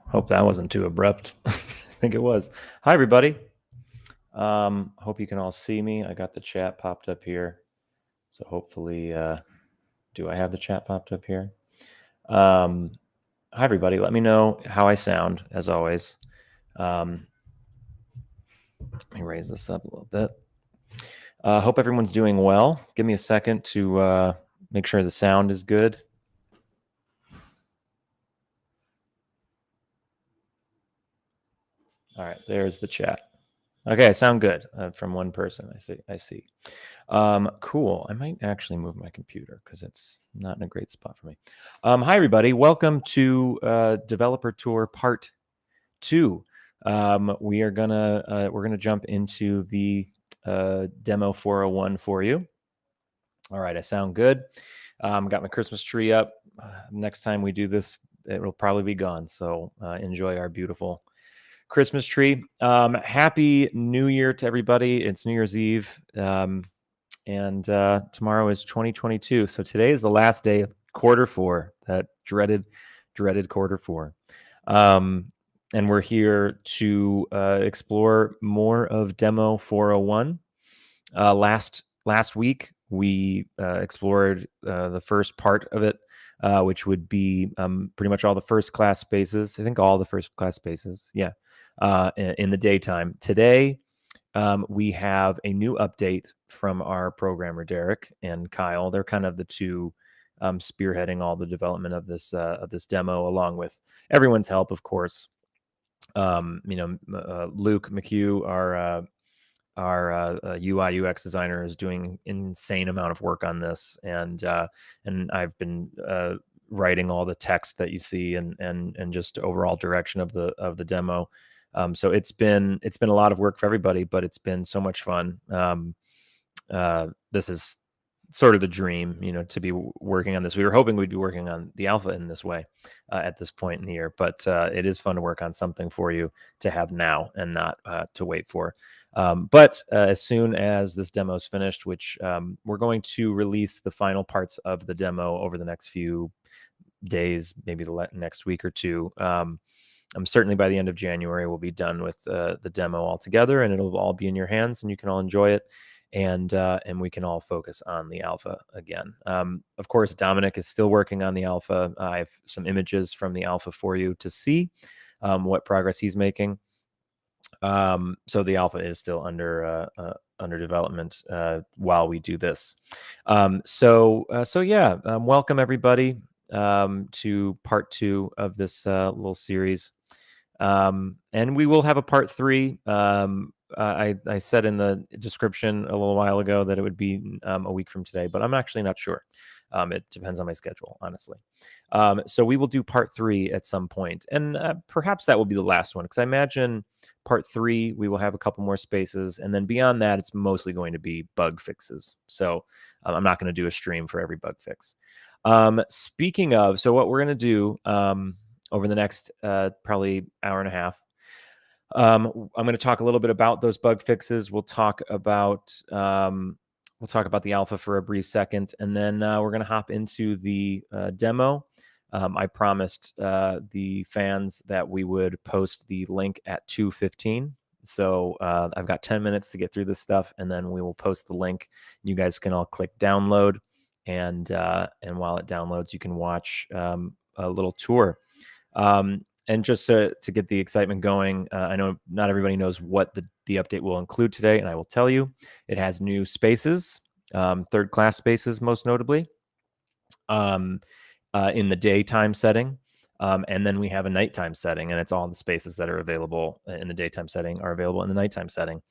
Hope that wasn't too abrupt. I think it was. Hi, everybody. Hope you can all see me. I got the chat popped up here. So hopefully, do I have the chat popped up here? Hi, everybody. Let me know how I sound, as always. Let me raise this up a little bit. Hope everyone's doing well. Give me a second to make sure the sound is good. All right, there's the chat. Okay, I sound good from one person. I see. Cool. I might actually move my computer because it's not in a great spot for me. Hi, everybody. Welcome to Developer Tour Part 2. We're gonna jump into the demo 401 for you. All right, I sound good. Got my Christmas tree up. Next time we do this, it'll probably be gone. So enjoy our beautiful Christmas tree. Happy New Year to everybody. It's New Year's Eve. And tomorrow is 2022. So today is the last day of quarter four, that dreaded quarter four. And we're here to explore more of Demo 401. Last week, we explored the first part of it, which would be pretty much all the first class spaces. I think all the first class spaces, yeah, in the daytime. Today, we have a new update from our programmer, Derek and Kyle. They're kind of the two spearheading all the development of this demo, along with everyone's help, of course. Luke McHugh, our UI UX designer, is doing insane amount of work on this, and I've been writing all the text that you see and just overall direction of the demo. So it's been a lot of work for everybody, but it's been so much fun. This is sort of the dream, to be working on this. We were hoping we'd be working on the alpha in this way at this point in the year, but it is fun to work on something for you to have now and not to wait for. But as soon as this demo is finished, which we're going to release the final parts of the demo over the next few days, maybe the next week or two. Certainly by the end of January, we'll be done with the demo altogether, and it'll all be in your hands, and you can all enjoy it, and we can all focus on the alpha again. Of course, Dominic is still working on the alpha. I have some images from the alpha for you to see what progress he's making. So the alpha is still under development while we do this. So yeah, welcome everybody to part 2 of this little series. And we will have a part 3. I said in the description a little while ago that it would be a week from today, but I'm actually not sure. It depends on my schedule, honestly. So we will do part 3 at some point, and perhaps that will be the last one, because I imagine part 3 we will have a couple more spaces, and then beyond that, it's mostly going to be bug fixes. So I'm not going to do a stream for every bug fix. Speaking of, so what we're going to do over the next probably hour and a half, I'm going to talk a little bit about those bug fixes. We'll talk about the alpha for a brief second, and then we're going to hop into the demo. I promised the fans that we would post the link at 2:15. So I've got 10 minutes to get through this stuff, and then we will post the link. You guys can all click download, and while it downloads, you can watch a little tour. And just to get the excitement going, I know not everybody knows what the update will include today, and I will tell you. It has new spaces, third class spaces most notably, in the daytime setting. And then we have a nighttime setting, and it's all the spaces that are available in the daytime setting are available in the nighttime setting.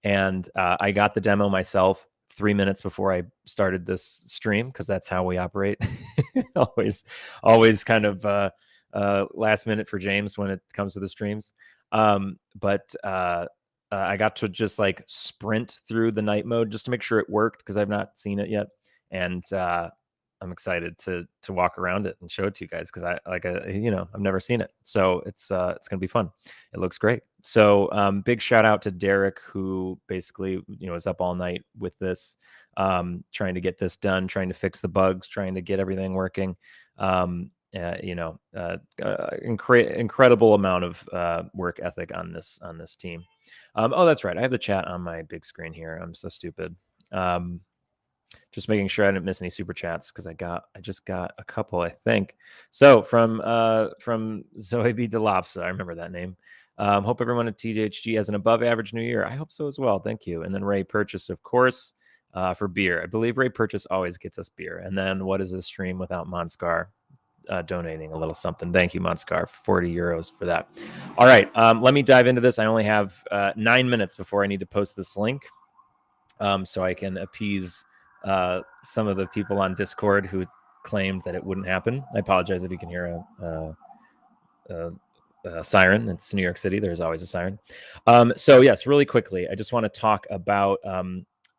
And I got the demo myself 3 minutes before I started this stream, because that's how we operate. always kind of last minute for James when it comes to the streams. But I got to just like sprint through the night mode just to make sure it worked, because I've not seen it yet. And I'm excited to walk around it and show it to you guys, because I've never seen it. So it's gonna be fun. It looks great. So big shout out to Derek, who basically is up all night with this, trying to get this done, trying to fix the bugs, trying to get everything working. incredible amount of work ethic on this team. Oh, that's right. I have the chat on my big screen here. I'm so stupid. Just making sure I didn't miss any super chats because I just got a couple, I think. So from Zoe B. Delopsa, I remember that name. Hope everyone at THG has an above average new year. I hope so as well. Thank you. And then Ray Purchase, of course, for beer. I believe Ray Purchase always gets us beer. And then what is this stream without Monskar donating a little something? Thank you, Monskar, 40 euros for that. All right, let me dive into this. I only have 9 minutes before I need to post this link, so I can appease some of the people on Discord who claimed that it wouldn't happen. I apologize if you can hear a siren. It's New York City. There's always a siren. So yes, really quickly, I just want to talk about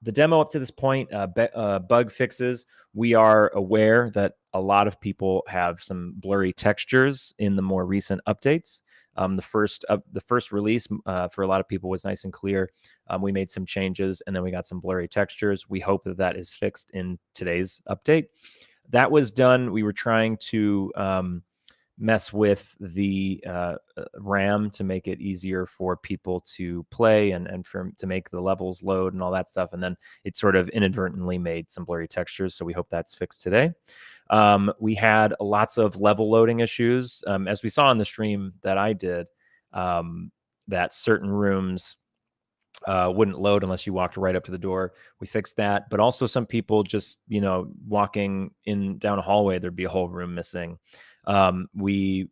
the demo up to this point, bug fixes. We are aware that a lot of people have some blurry textures in the more recent updates. The first release for a lot of people was nice and clear. We made some changes, and then we got some blurry textures. We hope that that is fixed in today's update. That was done. We were trying to mess with the RAM to make it easier for people to play and to make the levels load and all that stuff. And then it sort of inadvertently made some blurry textures. So we hope that's fixed today. We had lots of level loading issues, as we saw on the stream that I did, that certain rooms wouldn't load unless you walked right up to the door. We fixed that, but also some people just, walking in down a hallway, there'd be a whole room missing. We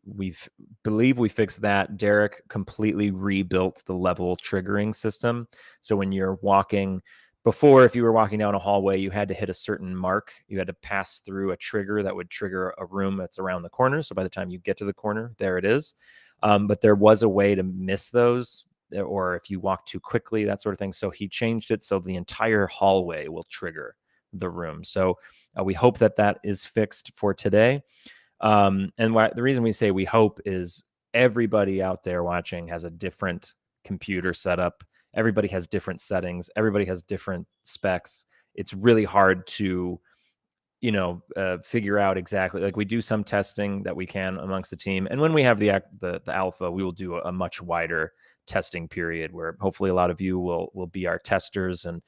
believe we fixed that. Derek completely rebuilt the level triggering system. So when you're walking, before, if you were walking down a hallway, you had to hit a certain mark. You had to pass through a trigger that would trigger a room that's around the corner. So by the time you get to the corner, there it is. But there was a way to miss those, or if you walk too quickly, that sort of thing. So he changed it so the entire hallway will trigger the room. So we hope that that is fixed for today. And the reason we say we hope is everybody out there watching has a different computer setup. Everybody has different settings. Everybody has different specs. It's really hard to figure out exactly. Like, we do some testing that we can amongst the team, and when we have the alpha, we will do a much wider testing period where hopefully a lot of you will be our testers, and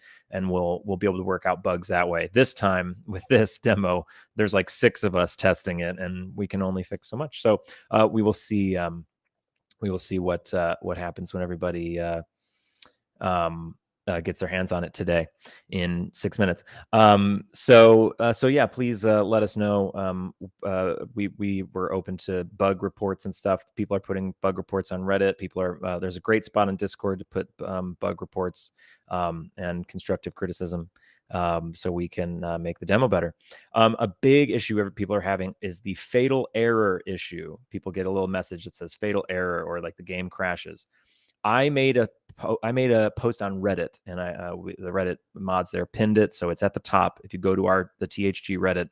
we'll be able to work out bugs that way. This time with this demo, there's like 6 of us testing it, and we can only fix so much. So we will see what happens when everybody gets their hands on it today in 6 minutes. So yeah, please let us know. We were open to bug reports and stuff. People are putting bug reports on Reddit. People are there's a great spot on Discord to put bug reports and constructive criticism, so we can make the demo better. A big issue people are having is the fatal error issue. People get a little message that says fatal error, or like the game crashes. I made a post on Reddit, and the Reddit mods there pinned it, so it's at the top. If you go to the THG Reddit,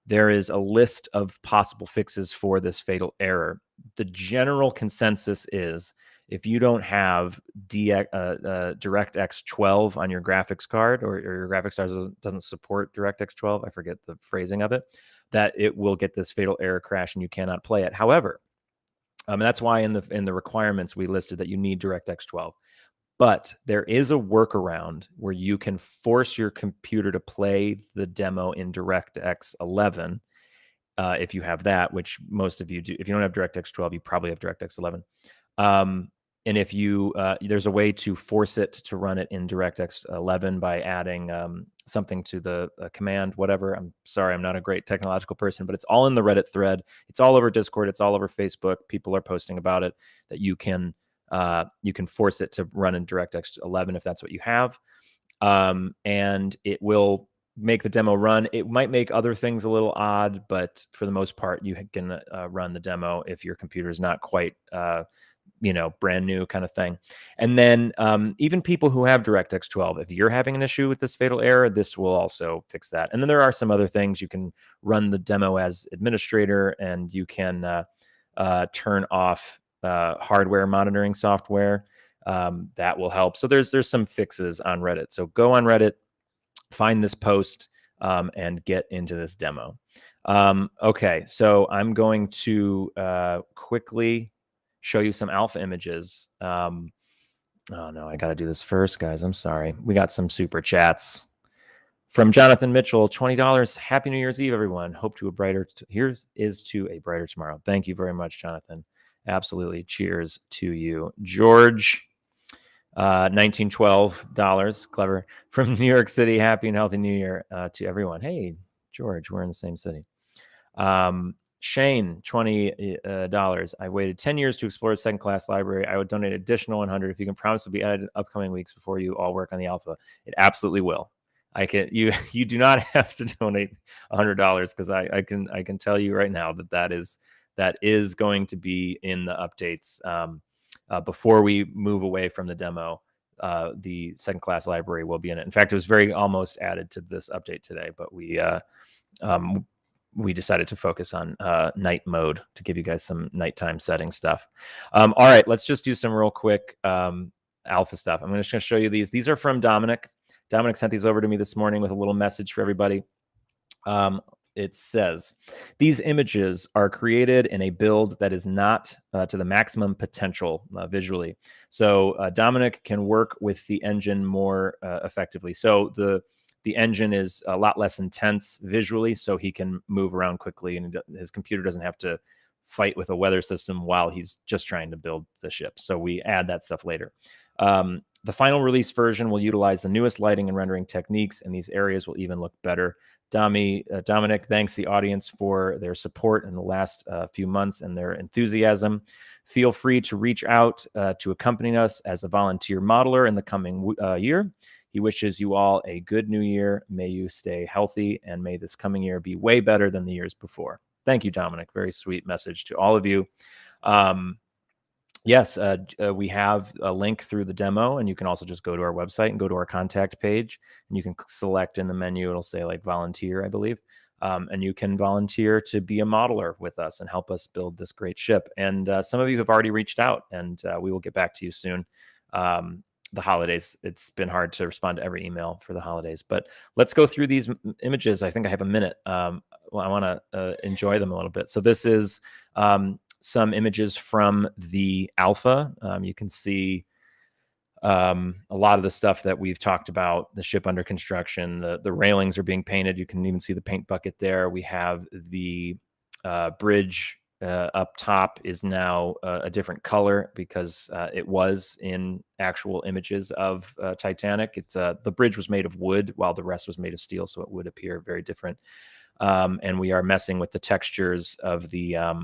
there is a list of possible fixes for this fatal error. The general consensus is, if you don't have DirectX 12 on your graphics card, or your graphics card doesn't support DirectX 12, I forget the phrasing of it, that it will get this fatal error crash and you cannot play it. However, and that's why in the requirements we listed that you need DirectX 12. But there is a workaround where you can force your computer to play the demo in DirectX 11, if you have that, which most of you do. If you don't have DirectX 12, you probably have DirectX 11. And if you there's a way to force it to run it in DirectX 11 by adding something to the command, whatever. I'm sorry, I'm not a great technological person, but it's all in the Reddit thread. It's all over Discord. It's all over Facebook. People are posting about it, that you can force it to run in DirectX 11 if that's what you have, and it will make the demo run. It might make other things a little odd, but for the most part, you can run the demo if your computer is not quite brand new kind of thing. And then even people who have DirectX 12, if you're having an issue with this fatal error, this will also fix that. And then there are some other things. You can run the demo as administrator, and you can turn off hardware monitoring software. That will help. So there's some fixes on Reddit. So go on Reddit, find this post, and get into this demo. Okay, so I'm going to quickly show you some alpha images. Oh no, I got to do this first, guys. I'm sorry. We got some super chats from Jonathan Mitchell. $20. Happy New Year's Eve, everyone. Hope to a brighter. Here's is to a brighter tomorrow. Thank you very much, Jonathan. Absolutely. Cheers to you, George. $1912. Clever. From New York City. Happy and healthy New Year to everyone. Hey, George, we're in the same city. Shane, $20. I waited 10 years to explore a second class library. I would donate additional 100 if you can promise to be added in upcoming weeks before you all work on the alpha. It absolutely will. I can you do not have to donate $100 because I can tell you right now that is going to be in the updates before we move away from the demo. The second class library will be in it. In fact, it was very almost added to this update today, but we decided to focus on night mode to give you guys some nighttime setting stuff. All right, let's just do some real quick alpha stuff. I'm just going to show you these. These are from Dominic. Dominic sent these over to me this morning with a little message for everybody. It says, these images are created in a build that is not to the maximum potential visually. So Dominic can work with the engine more effectively. So the engine is a lot less intense visually, so he can move around quickly, and his computer doesn't have to fight with a weather system while he's just trying to build the ship. So we add that stuff later. The final release version will utilize the newest lighting and rendering techniques, and these areas will even look better. Dominic thanks the audience for their support in the last few months and their enthusiasm. Feel free to reach out to accompany us as a volunteer modeler in the coming year. He wishes you all a good new year. May you stay healthy, and may this coming year be way better than the years before. Thank you, Dominic. Very sweet message to all of you. Yes, we have a link through the demo, and you can also just go to our website and go to our contact page, and you can select in the menu. It'll say like volunteer, I believe, and you can volunteer to be a modeler with us and help us build this great ship. And some of you have already reached out, and we will get back to you soon. The holidays, it's been hard to respond to every email for the holidays, but let's go through these images. I think I have a minute. Well, I want to enjoy them a little bit. So this is some images from the alpha. You can see a lot of the stuff that we've talked about, the ship under construction, the railings are being painted. You can even see the paint bucket there. We have the bridge up top is now a different color because it was in actual images of Titanic. It's the bridge was made of wood while the rest was made of steel, so it would appear very different. And we are messing with the textures of the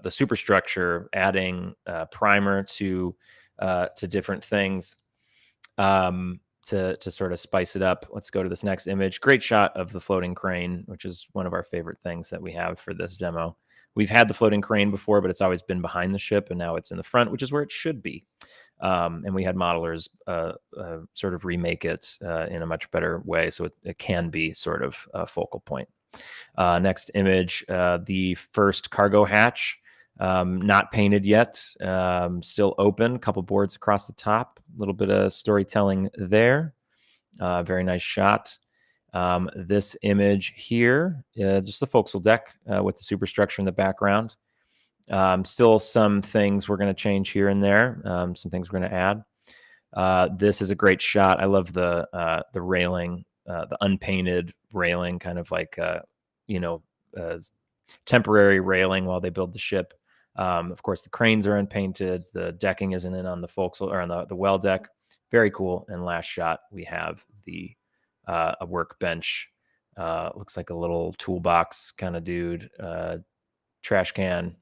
superstructure, adding primer to different things to sort of spice it up. Let's go to this next image. Great shot of the floating crane, which is one of our favorite things that we have for this demo. We've had the floating crane before, but it's always been behind the ship, and now it's in the front, which is where it should be. And we had modelers sort of remake it in a much better way, so it can be sort of a focal point. Next image, the first cargo hatch, not painted yet, still open, couple boards across the top, a little bit of storytelling there. Very nice shot. This image here, just the forecastle deck with the superstructure in the background. Still some things we're going to change here and there, some things we're going to add. This is a great shot. I love the railing, the unpainted railing, kind of like temporary railing while they build the ship. Of course, the cranes are unpainted. The decking isn't in on the forecastle or on the well deck. Very cool. And last shot, we have a workbench. Looks like a little toolbox kind of dude. Trash can.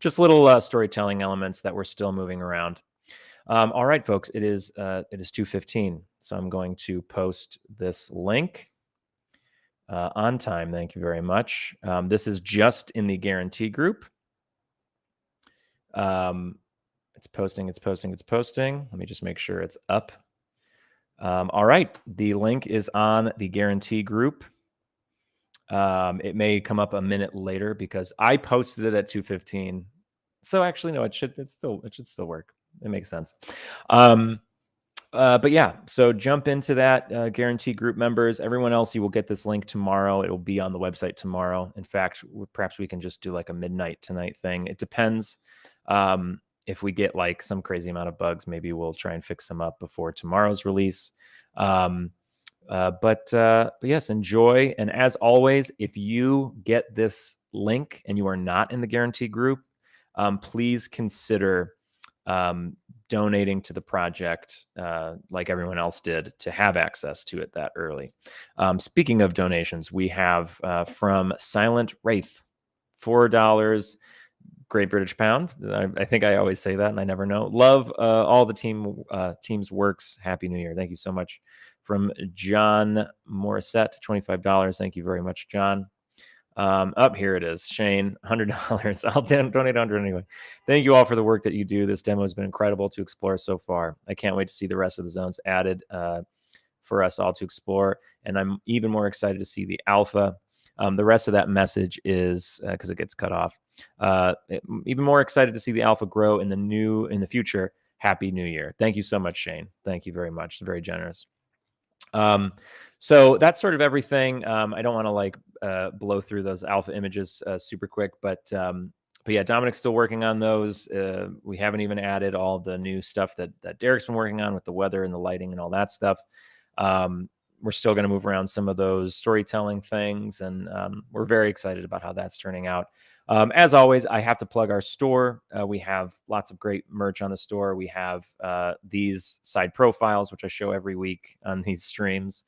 Just little storytelling elements that we're still moving around. All right, folks, it is 2:15, so I'm going to post this link on time. Thank you very much. This is just in the guarantee group. It's posting. Let me just make sure it's up. All right, the link is on the guarantee group. It may come up a minute later because I posted it at 2:15. So actually, no, it should still work. It makes sense. But yeah, so jump into that. Guarantee group members. Everyone else, you will get this link tomorrow. It'll be on the website tomorrow. In fact, perhaps we can just do like a midnight tonight thing. It depends. If we get like some crazy amount of bugs, maybe we'll try and fix them up before tomorrow's release. But yes, enjoy. And as always, if you get this link and you are not in the guarantee group, please consider donating to the project like everyone else did to have access to it that early. Speaking of donations, we have from Silent Wraith, $4. Great British Pound. I think I always say that and I never know. Love all the team's works. Happy New Year. Thank you so much. From John Morissette, $25. Thank you very much, John. Up here it is. Shane, $100. I'll donate 100 anyway. Thank you all for the work that you do. This demo has been incredible to explore so far. I can't wait to see the rest of the zones added for us all to explore. And I'm even more excited to see the alpha. The rest of that message is because it gets cut off. Even more excited to see the alpha grow in the future. Happy New Year. Thank you so much, Shane. Thank you very much. Very generous. So that's sort of everything. I don't want to like blow through those alpha images super quick, but yeah, Dominic's still working on those. We haven't even added all the new stuff that Derek's been working on with the weather and the lighting and all that stuff. We're still going to move around some of those storytelling things, and we're very excited about how that's turning out. As always, I have to plug our store. We have lots of great merch on the store. We have these side profiles, which I show every week on these streams,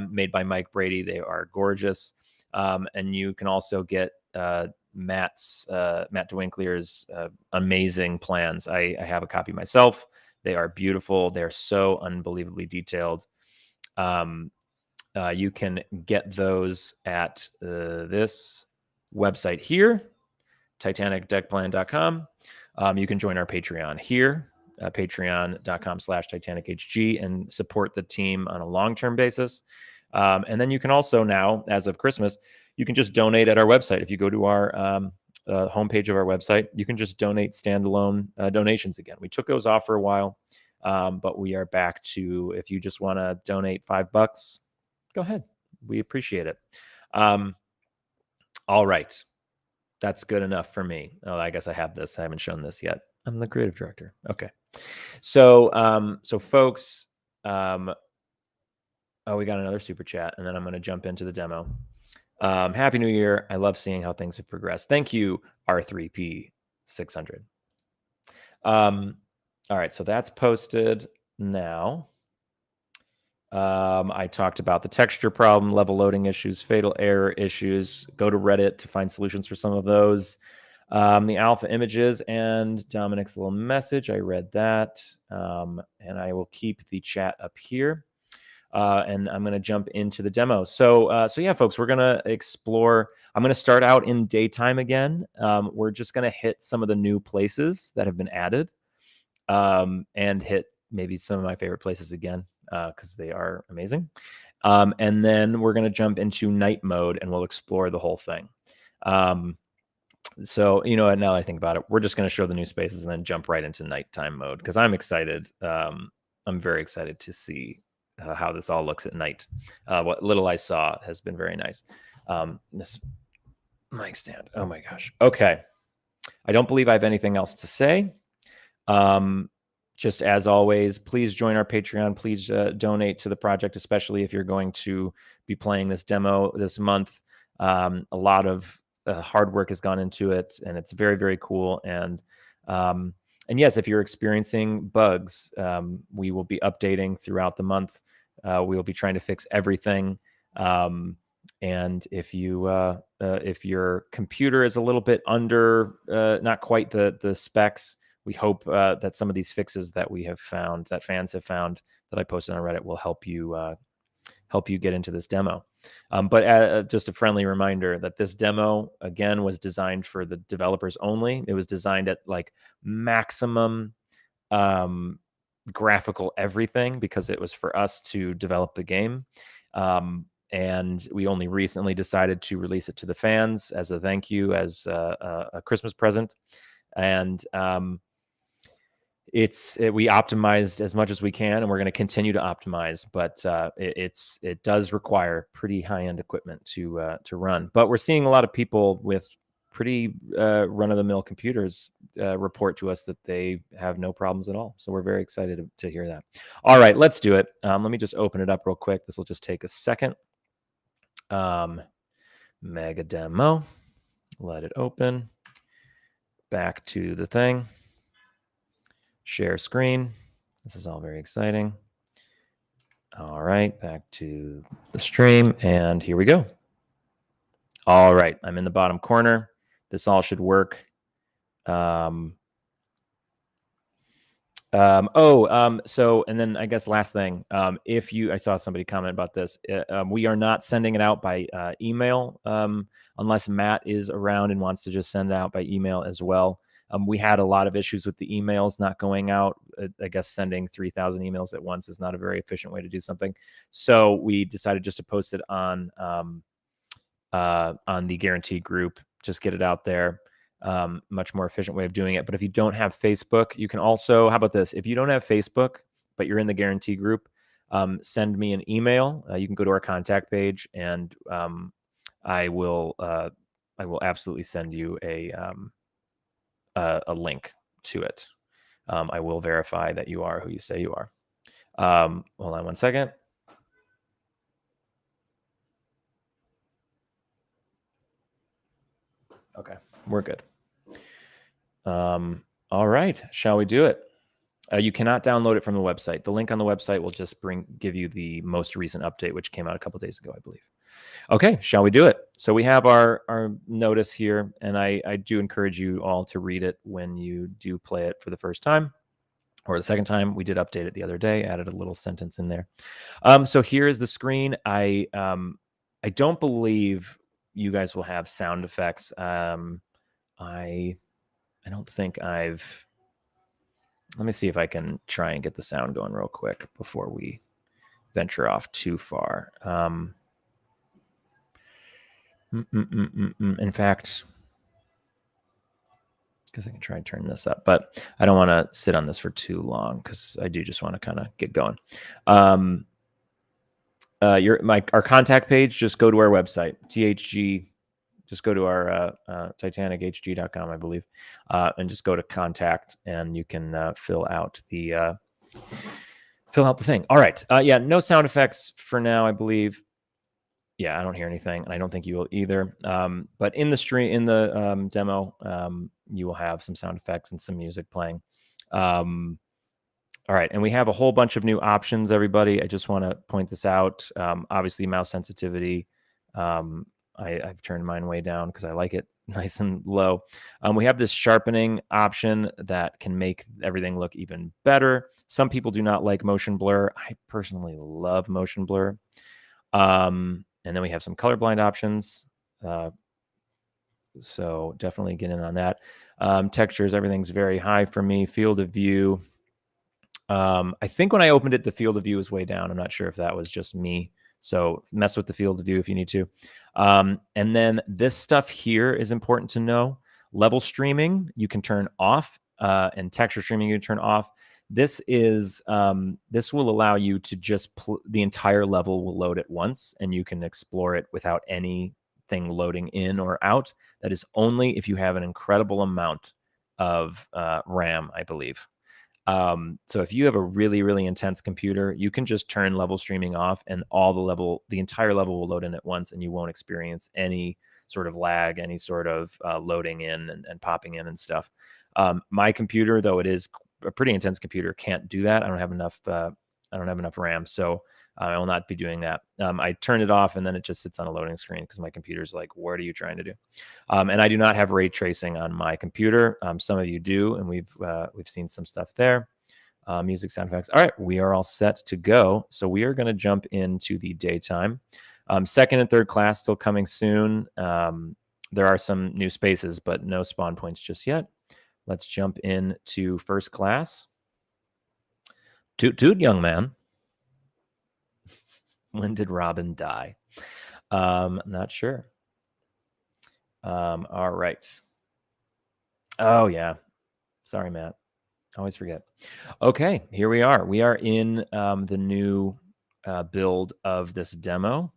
made by Mike Brady. They are gorgeous. And you can also get Matt DeWinkler's amazing plans. I have a copy myself. They are beautiful. They're so unbelievably detailed. You can get those at this website here, titanicdeckplan.com. You can join our Patreon here, patreon.com/TitanicHG, and support the team on a long-term basis. And then you can also now, as of Christmas, you can just donate at our website. If you go to our homepage of our website, you can just donate standalone donations again. We took those off for a while, but we are back to, if you just want to donate $5, go ahead. We appreciate it. All right. That's good enough for me. Oh, I guess I have this. I haven't shown this yet. I'm the creative director. Okay. So, folks, oh, we got another super chat, and then I'm going to jump into the demo. Happy New Year. I love seeing how things have progressed. Thank you, R3P600. All right. So that's posted now. I talked about the texture problem, level loading issues, fatal error issues. Go to Reddit to find solutions for some of those. The alpha images and Dominic's little message. I read that. And I will keep the chat up here. And I'm going to jump into the demo. So yeah, folks, we're going to explore. I'm going to start out in daytime again. We're just going to hit some of the new places that have been added, and hit maybe some of my favorite places again, because they are amazing. And then we're going to jump into night mode and we'll explore the whole thing. So, you know, now that I think about it, we're just going to show the new spaces and then jump right into nighttime mode because I'm excited. I'm very excited to see how this all looks at night. What little I saw has been very nice. This mic stand. Oh my gosh. Okay. I don't believe I have anything else to say. Just as always, please join our Patreon. Please donate to the project, especially if you're going to be playing this demo this month. A lot of hard work has gone into it, and it's very, very cool. And yes, if you're experiencing bugs, we will be updating throughout the month. We will be trying to fix everything. And if your computer is a little bit under, not quite the specs, we hope that some of these fixes that we have found, that fans have found, that I posted on Reddit, will help you get into this demo. But just a friendly reminder that this demo, again, was designed for the developers only. It was designed at like maximum graphical everything because it was for us to develop the game. And we only recently decided to release it to the fans as a thank you, as a Christmas present. And we optimized as much as we can, and we're going to continue to optimize. But it does require pretty high end equipment to run. But we're seeing a lot of people with pretty run of the mill computers report to us that they have no problems at all. So we're very excited to hear that. All right, let's do it. Let me just open it up real quick. This will just take a second. Mega demo. Let it open. Back to the thing. Share screen. This is all very exciting. All right, back to the stream, and here we go. All right, I'm in the bottom corner. This all should work. So, and then I guess last thing, I saw somebody comment about this. We are not sending it out by email unless Matt is around and wants to just send it out by email as well. We had a lot of issues with the emails not going out. I guess sending 3,000 emails at once is not a very efficient way to do something. So we decided just to post it on the guarantee group. Just get it out there. Much more efficient way of doing it. But if you don't have Facebook, you can also, how about this? If you don't have Facebook, but you're in the guarantee group, send me an email. You can go to our contact page, and I will absolutely send you a link to it. I will verify that you are who you say you are. Hold on one second. Okay, we're good. All right, shall we do it? You cannot download it from the website. The link on the website will just give you the most recent update, which came out a couple days ago, I believe. Okay, shall we do it? So we have our notice here, and I do encourage you all to read it when you do play it for the first time or the second time. We did update it the other day, added a little sentence in there. So here is the screen. I don't believe you guys will have sound effects. I don't think I've. Let me see if I can try and get the sound going real quick before we venture off too far. In fact, because I can try and turn this up, but I don't want to sit on this for too long because I do just want to kind of get going. Our contact page, just go to our website, THG. Just go to our titanikhg.com, I believe, and just go to contact, and you can fill out the thing. All right. Yeah, no sound effects for now, I believe. Yeah, I don't hear anything, and I don't think you will either. But in the demo, you will have some sound effects and some music playing. All right, and we have a whole bunch of new options, everybody. I just want to point this out. Obviously, mouse sensitivity. I've turned mine way down because I like it nice and low. We have this sharpening option that can make everything look even better. Some people do not like motion blur. I personally love motion blur. And then we have some colorblind options. So definitely get in on that. Textures, everything's very high for me. Field of view. I think when I opened it, the field of view was way down. I'm not sure if that was just me. So mess with the field of view if you need to. And then this stuff here is important to know. Level streaming, you can turn off, and texture streaming you can turn off. This will allow you to just the entire level will load at once, and you can explore it without anything loading in or out. That is only if you have an incredible amount of RAM, I believe. So if you have a really, really intense computer, you can just turn level streaming off, and the entire level will load in at once, and you won't experience any sort of lag, any sort of loading in and popping in and stuff. My computer, though it is a pretty intense computer, can't do that. I don't have enough RAM, so I will not be doing that. I turn it off, and then it just sits on a loading screen because my computer's like, what are you trying to do? And I do not have ray tracing on my computer. Some of you do, and we've seen some stuff there. Music, sound effects. All right, we are all set to go. So we are going to jump into the daytime. Second and third class still coming soon. There are some new spaces, but no spawn points just yet. Let's jump into first class. Toot toot, young man. When did Robin die? Not sure. All right. Oh, yeah. Sorry, Matt. Always forget. Okay, here we are. We are in the new build of this demo.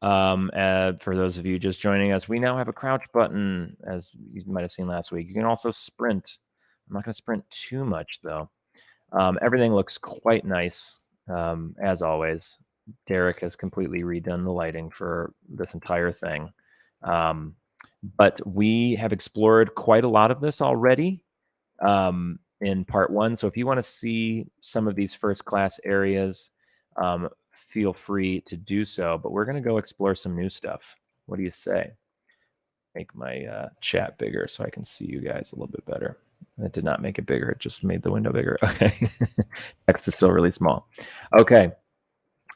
For those of you just joining us, we now have a crouch button, as you might have seen last week. You can also sprint. I'm not going to sprint too much, though. Everything looks quite nice, as always. Derek has completely redone the lighting for this entire thing. But we have explored quite a lot of this already in part one. So if you want to see some of these first class areas, feel free to do so. But we're going to go explore some new stuff. What do you say? Make my chat bigger so I can see you guys a little bit better. It did not make it bigger. It just made the window bigger. Okay. Text is still really small. Okay.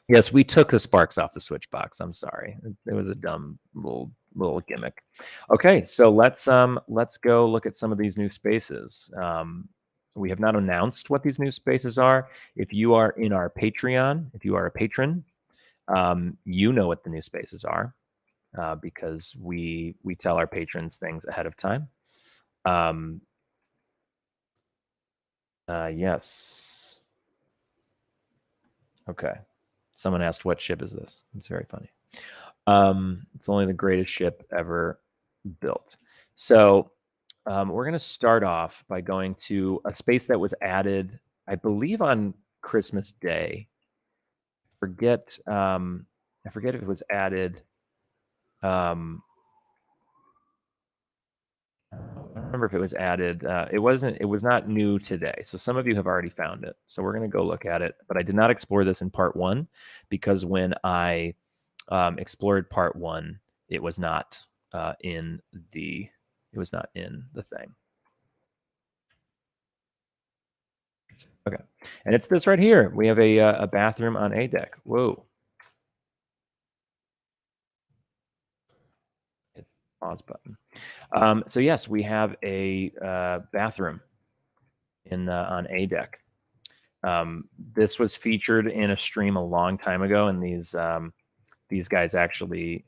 Yes, we took the sparks off the switch box. I'm sorry. It was a dumb little gimmick. Okay, so let's go look at some of these new spaces. We have not announced what these new spaces are. If you are in our Patreon, if you are a patron, you know what the new spaces are because we tell our patrons things ahead of time. Um, yes. Okay. Someone asked, what ship is this? It's very funny. It's only the greatest ship ever built. So we're going to start off by going to a space that was added, I believe, on Christmas Day. Forget, I forget if it was added. I don't remember if it was added. It wasn't. It was not new today. So some of you have already found it. So we're going to go look at it. But I did not explore this in part one because when I explored part one, it was not in the. It was not in the thing. Okay, and it's this right here. We have a bathroom on A deck. Whoa. Hit pause button. So yes, we have a bathroom in on A deck. This was featured in a stream a long time ago, and these guys actually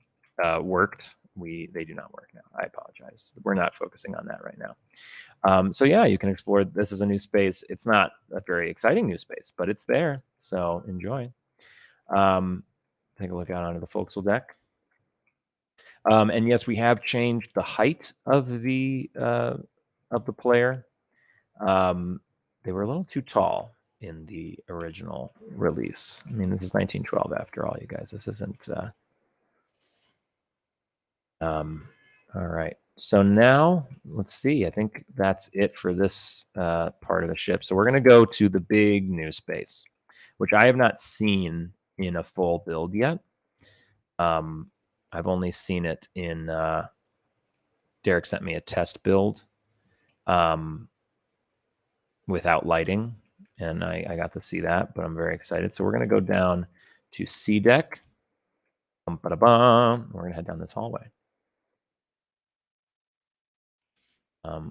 worked. They do not work now. I apologize. We're not focusing on that right now. So yeah, you can explore. This is a new space. It's not a very exciting new space, but it's there. So enjoy. Take a look out onto the forecastle deck. And yes, we have changed the height of the player. They were a little too tall in the original release. I mean, this is 1912 after all, you guys. This isn't. All right. So now let's see. I think that's it for this part of the ship. So we're going to go to the big new space, which I have not seen in a full build yet. I've only seen it in. Derek sent me a test build without lighting, and I got to see that, but I'm very excited. So we're going to go down to C deck. We're going to head down this hallway.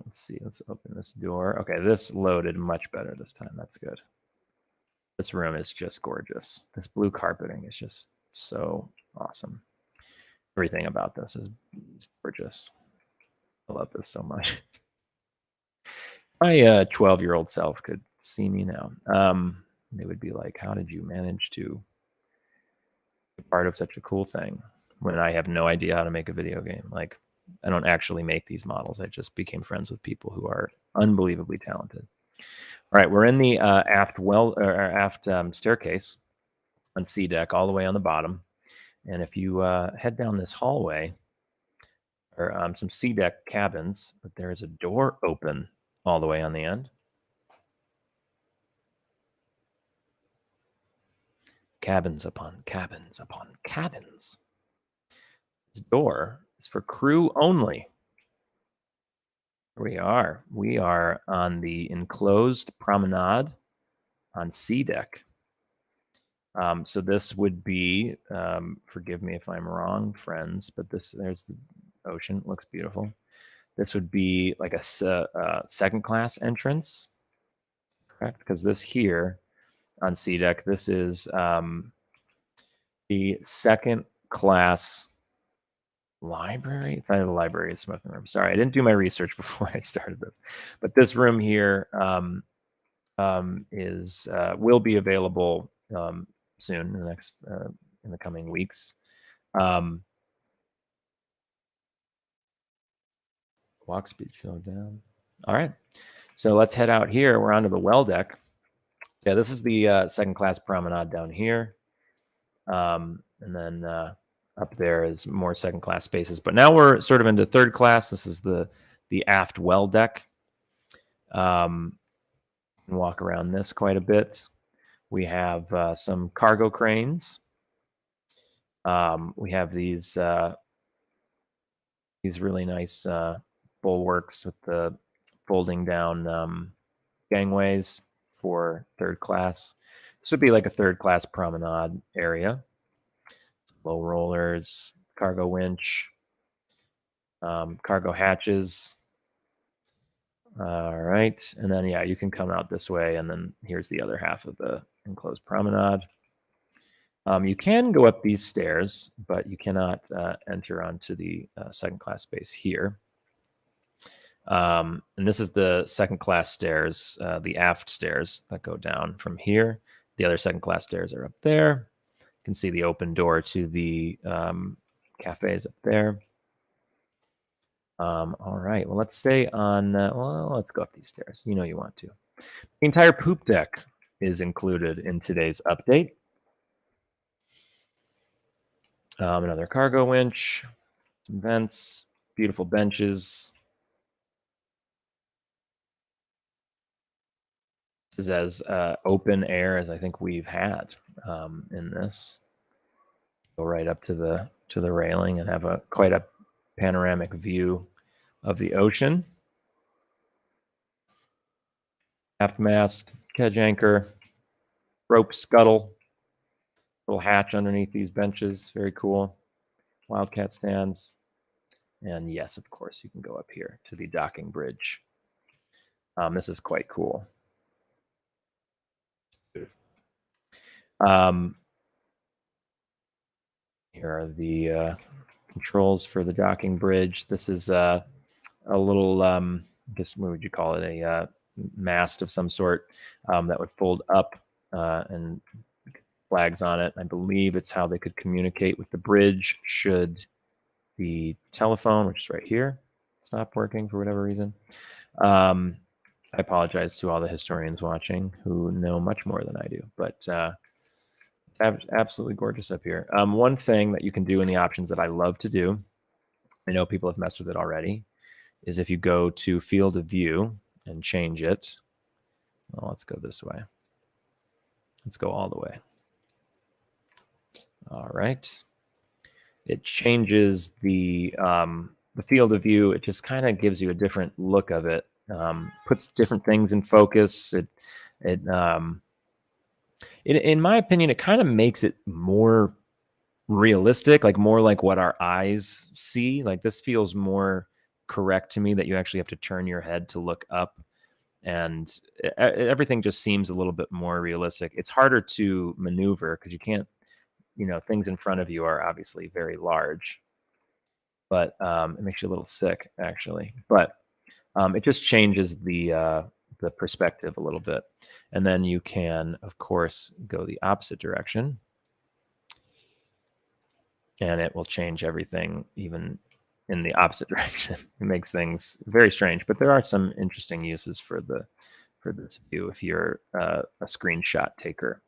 Let's see. Let's open this door. Okay, this loaded much better this time. That's good. This room is just gorgeous. This blue carpeting is just so awesome. Everything about this is gorgeous. I love this so much. My 12-year-old self could see me now. They would be like, how did you manage to be part of such a cool thing when I have no idea how to make a video game? Like, I don't actually make these models. I just became friends with people who are unbelievably talented. All right, we're in the aft staircase on C deck, all the way on the bottom. And if you head down this hallway, or some C deck cabins, but there is a door open all the way on the end. Cabins upon cabins upon cabins. This door is for crew only. Here we are. We are on the enclosed promenade on C deck. So this would be, forgive me if I'm wrong, friends, but there's the ocean. It looks beautiful. This would be like a second class entrance, correct? Because this here on C deck, this is the second class library. It's either the library or smoking room. Sorry, I didn't do my research before I started this, but this room here is will be available soon in the coming weeks. Um, walk speed slow down. All right, so let's head out here. We're onto the well deck. Yeah, this is the second class promenade down here, and then up there is more second class spaces. But now we're sort of into third class. This is the aft well deck. Walk around this quite a bit. We have some cargo cranes. We have these really nice bulwarks with the folding down gangways for third class. This would be like a third class promenade area. Low rollers, cargo winch, cargo hatches. All right. And then, yeah, you can come out this way. And then here's the other half of the enclosed promenade. You can go up these stairs, but you cannot enter onto the second class space here. And this is the second class stairs, the aft stairs that go down from here. The other second class stairs are up there. You can see the open door to the cafes up there. All right. Well, let's stay on. Well, let's go up these stairs. You know you want to. The entire poop deck is included in today's update. Another cargo winch, some vents, beautiful benches. This is as open air as I think we've had in this. Go right up to the railing and have quite a panoramic view of the ocean. Aft mast, kedge anchor, rope scuttle, little hatch underneath these benches. Very cool. Wildcat stands. And yes, of course, you can go up here to the docking bridge. This is quite cool. Here are the controls for the docking bridge. This is a little, I guess, what would you call it? A mast of some sort that would fold up and flags on it. I believe it's how they could communicate with the bridge should the telephone, which is right here, stop working for whatever reason. I apologize to all the historians watching who know much more than I do, but it's absolutely gorgeous up here. One thing that you can do in the options that I love to do, I know people have messed with it already, is if you go to field of view and change it. Well, let's go this way. Let's go all the way. All right. It changes the field of view. It just kind of gives you a different look of it. Puts different things in focus. In my opinion, it kind of makes it more realistic, like more like what our eyes see. Like this feels more correct to me that you actually have to turn your head to look up, and everything just seems a little bit more realistic. It's harder to maneuver because you can't, things in front of you are obviously very large, but it makes you a little sick actually. But it just changes the perspective a little bit, and then you can, of course, go the opposite direction, and it will change everything even in the opposite direction. It makes things very strange, but there are some interesting uses for this view if you're a screenshot taker.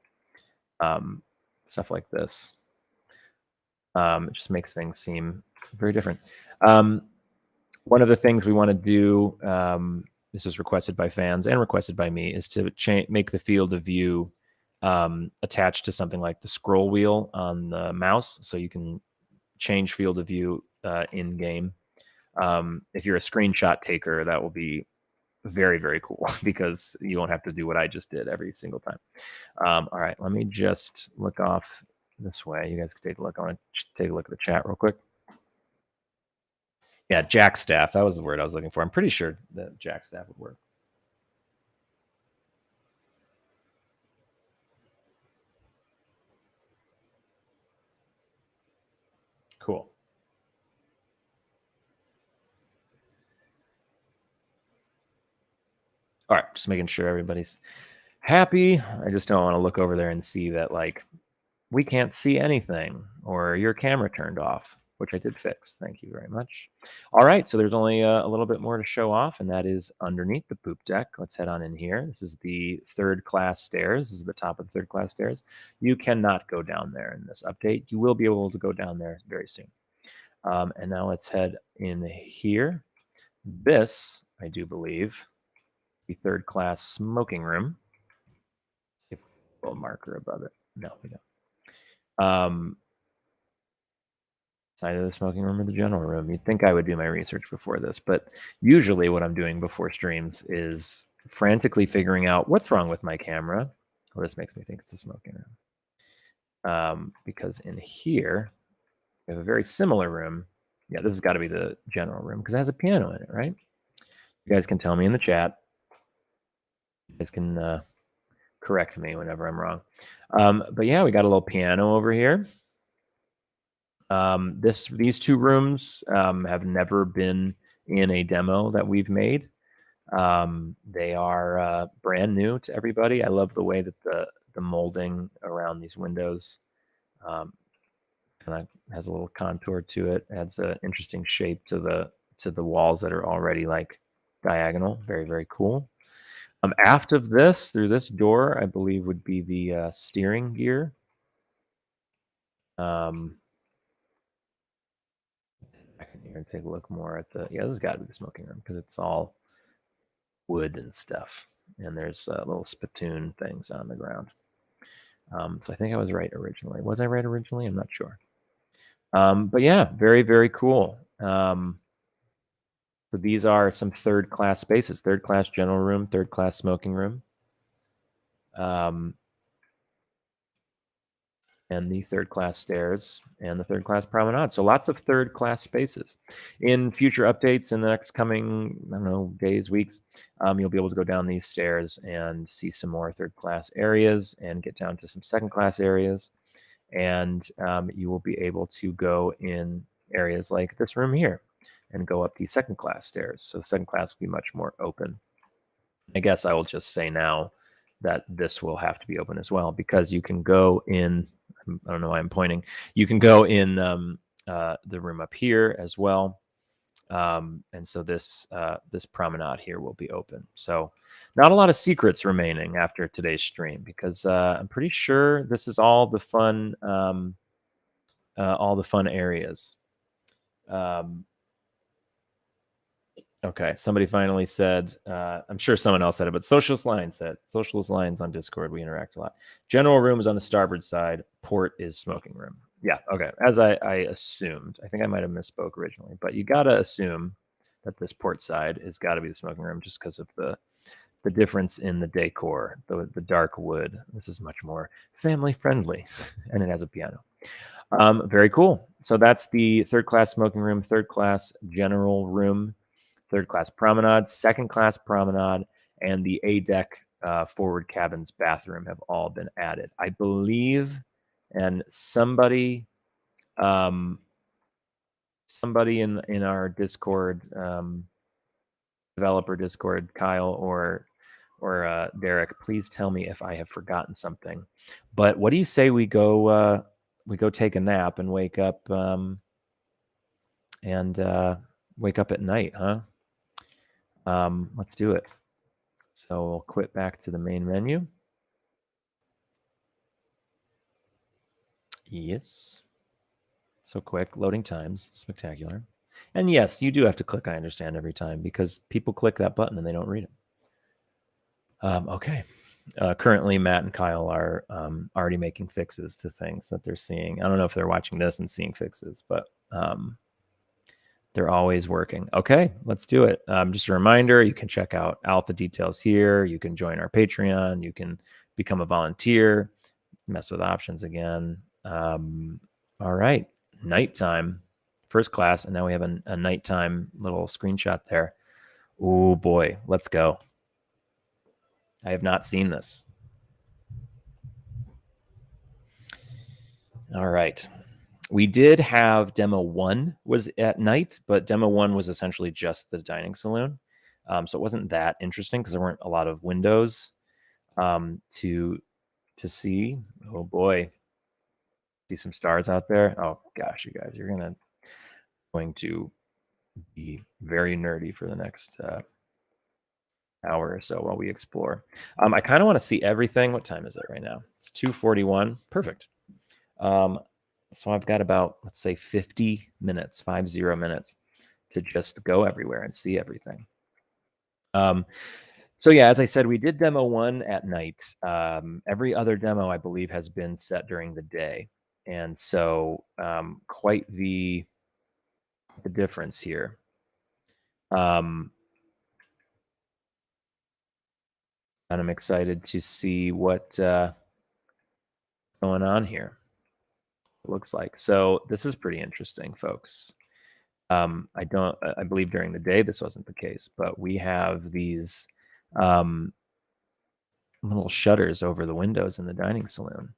Stuff like this. It just makes things seem very different. One of the things we want to do, this is requested by fans and requested by me, is to make the field of view attached to something like the scroll wheel on the mouse, so you can change field of view in game. If you're a screenshot taker, that will be very, very cool because you won't have to do what I just did every single time. All right, let me just look off this way. You guys can take a look. I want to take a look at the chat real quick. Yeah, jack staff. That was the word I was looking for. I'm pretty sure that jack staff would work. Cool. All right, just making sure everybody's happy. I just don't want to look over there and see that like we can't see anything or your camera turned off, which I did fix. Thank you very much. All right, so there's only a little bit more to show off, and that is underneath the poop deck. Let's head on in here. This is the third class stairs. This is the top of the third class stairs. You cannot go down there in this update. You will be able to go down there very soon. And now let's head in here. This, I do believe, the third class smoking room. Let's see if we have a little marker above it. No, we don't. Side of the smoking room or the general room. You'd think I would do my research before this, but usually what I'm doing before streams is frantically figuring out what's wrong with my camera. Well, this makes me think it's a smoking room. Because in here, we have a very similar room. Yeah, this has got to be the general room because it has a piano in it, right? You guys can tell me in the chat. You guys can correct me whenever I'm wrong. But yeah, we got a little piano over here. These two rooms have never been in a demo that we've made. They are brand new to everybody. I love the way that the molding around these windows kind of has a little contour to it. Adds an interesting shape to the walls that are already like diagonal. Very, very cool. Aft of this, through this door, I believe would be the steering gear. Back in here and take a look more at this has got to be the smoking room because it's all wood and stuff. And there's little spittoon things on the ground. So I think I was right originally. Was I right originally? I'm not sure. But yeah, very, very cool. So these are some third class spaces, third class general room, third class smoking room. And the third class stairs and the third class promenade. So lots of third class spaces. In future updates in the next coming, I don't know, days, weeks, you'll be able to go down these stairs and see some more third class areas and get down to some second class areas. And you will be able to go in areas like this room here and go up the second class stairs. So second class will be much more open. I guess I will just say now that this will have to be open as well because you can go in. I don't know why I'm pointing. You can go in the room up here as well, and so this promenade here will be open. So not a lot of secrets remaining after today's stream because I'm pretty sure this is all the fun areas. Okay, somebody finally said, I'm sure someone else said it, but Socialist Lion said, Socialist Lions on Discord, we interact a lot. General room is on the starboard side. Port is smoking room. Yeah, okay, as I assumed. I think I might have misspoke originally, but you got to assume that this port side has got to be the smoking room just because of the difference in the decor, the dark wood. This is much more family friendly, and it has a piano. Very cool. So that's the third class smoking room, third class general room, third class promenade, second class promenade, and the A deck forward cabins bathroom have all been added. I believe, and somebody in our Discord, developer Discord, Kyle or Derek, please tell me if I have forgotten something. But what do you say we go take a nap and wake up at night, huh? Let's do it. So we'll quit back to the main menu. Yes. So quick. Loading times. Spectacular. And yes, you do have to click I understand every time because people click that button and they don't read it. Okay. Currently, Matt and Kyle are already making fixes to things that they're seeing. I don't know if they're watching this and seeing fixes, but they're always working. Okay, let's do it. Just a reminder, you can check out alpha details here. You can join our Patreon. You can become a volunteer, mess with options again. All right, nighttime, first class. And now we have a nighttime little screenshot there. Oh boy, let's go. I have not seen this. All right. We did have demo 1 was at night, but demo 1 was essentially just the dining saloon. So it wasn't that interesting because there weren't a lot of windows to see. Oh boy, see some stars out there. Oh gosh, you guys, you're going to be very nerdy for the next hour or so while we explore. I kind of want to see everything. What time is it right now? It's 2:41. Perfect. So I've got about, let's say, 50 minutes, 50 minutes to just go everywhere and see everything. So yeah, as I said, we did demo one at night. Every other demo, I believe, has been set during the day, and so quite the difference here. And I'm excited to see what going on here. It looks like so. This is pretty interesting, folks. I believe during the day this wasn't the case, but we have these um, little shutters over the windows in the dining saloon.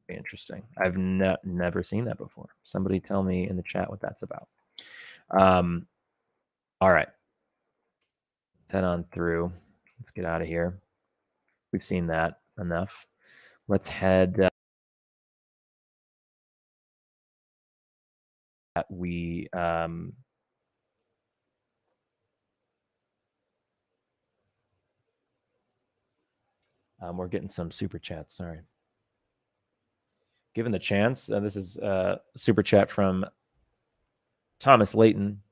Very interesting. I've never seen that before. Somebody tell me in the chat what that's about. Um, all right, head on through. Let's get out of here. We've seen that enough. Let's head. We we're getting some super chats. Sorry. Given the chance, this is super chat from Thomas Layton.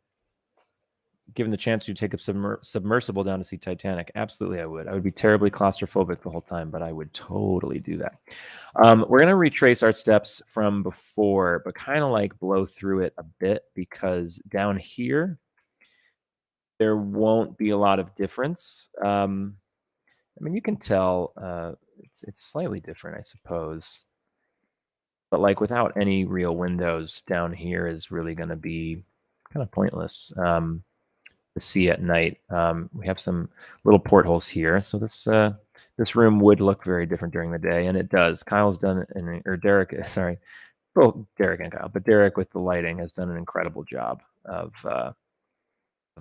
Given the chance to take a submersible down to see Titanic, absolutely I would. I would be terribly claustrophobic the whole time, but I would totally do that. We're going to retrace our steps from before, but kind of like blow through it a bit because down here, there won't be a lot of difference. I mean, you can tell it's slightly different, I suppose. But like without any real windows down here is really going to be kind of pointless. To see at night. We have some little portholes here, so this room would look very different during the day, and it does. Kyle's done it, or Derek, sorry, both Derek and Kyle, but Derek with the lighting has done an incredible job of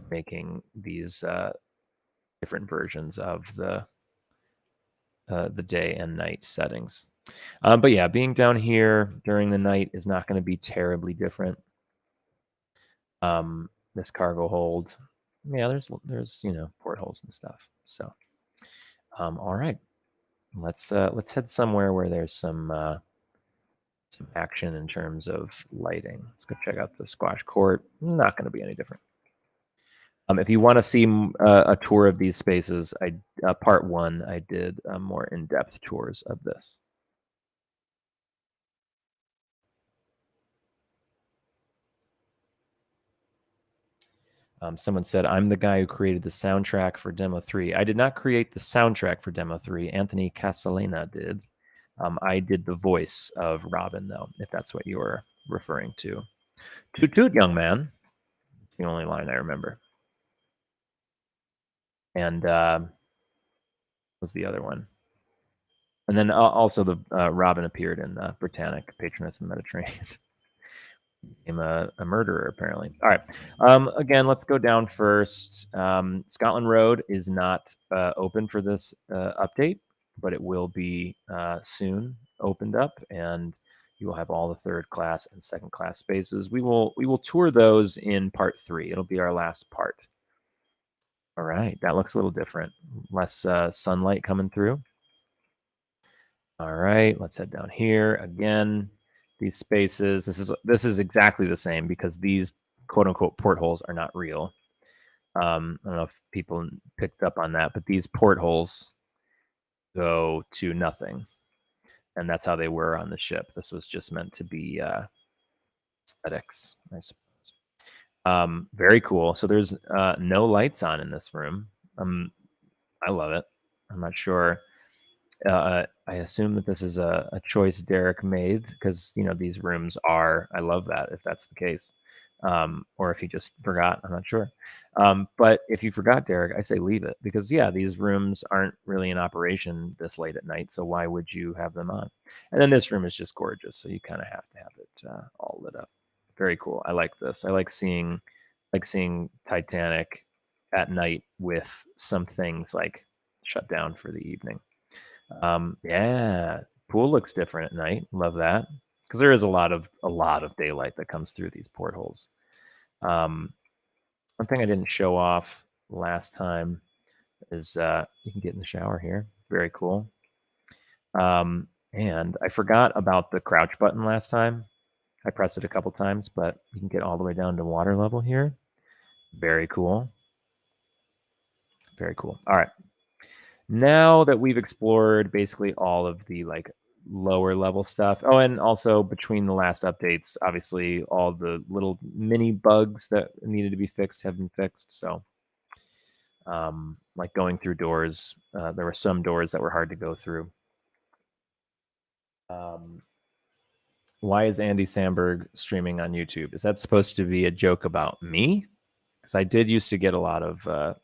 making these different versions of the day and night settings. But yeah, being down here during the night is not going to be terribly different. This cargo hold, yeah, there's portholes and stuff. So, all right, let's head somewhere where there's some action in terms of lighting. Let's go check out the squash court. Not going to be any different. If you want to see a tour of these spaces, part one, I did more in-depth tours of this. Someone said, I'm the guy who created the soundtrack for Demo 3. I did not create the soundtrack for Demo 3. Anthony Casalena did. I did the voice of Robin, though, if that's what you were referring to. Toot toot, young man. It's the only line I remember. And was the other one. And then also the Robin appeared in Britannic, Patroness in the Mediterranean. Became a murderer, apparently. All right. Again, let's go down first. Scotland Road is not open for this update, but it will be soon opened up, and you will have all the third class and second class spaces. We will tour those in part 3. It'll be our last part. All right, that looks a little different. Less sunlight coming through. All right, let's head down here again. These spaces, this is exactly the same because these quote unquote portholes are not real. I don't know if people picked up on that, but these portholes go to nothing, and that's how they were on the ship. This was just meant to be aesthetics, I suppose. Very cool. So there's no lights on in this room. I love it. I'm not sure. I assume that this is a choice Derek made because these rooms are. I love that if that's the case, or if he just forgot. I'm not sure. But if you forgot, Derek, I say leave it because these rooms aren't really in operation this late at night. So why would you have them on? And then this room is just gorgeous, so you kind of have to have it all lit up. Very cool. I like this. I like seeing Titanic at night with some things like shut down for the evening. Yeah, pool looks different at night. Love that because there is a lot of daylight that comes through these portholes. Um, one thing I didn't show off last time is you can get in the shower here. Very cool. And I forgot about the crouch button last time. I pressed it a couple times, but you can get all the way down to water level here. Very cool. Very cool. All right. Now that we've explored basically all of the like lower level stuff. Oh, and also between the last updates, obviously all the little mini bugs that needed to be fixed have been fixed. So, like going through doors, there were some doors that were hard to go through. Um, why is Andy Samberg streaming on YouTube? Is that supposed to be a joke about me? Because I did used to get a lot of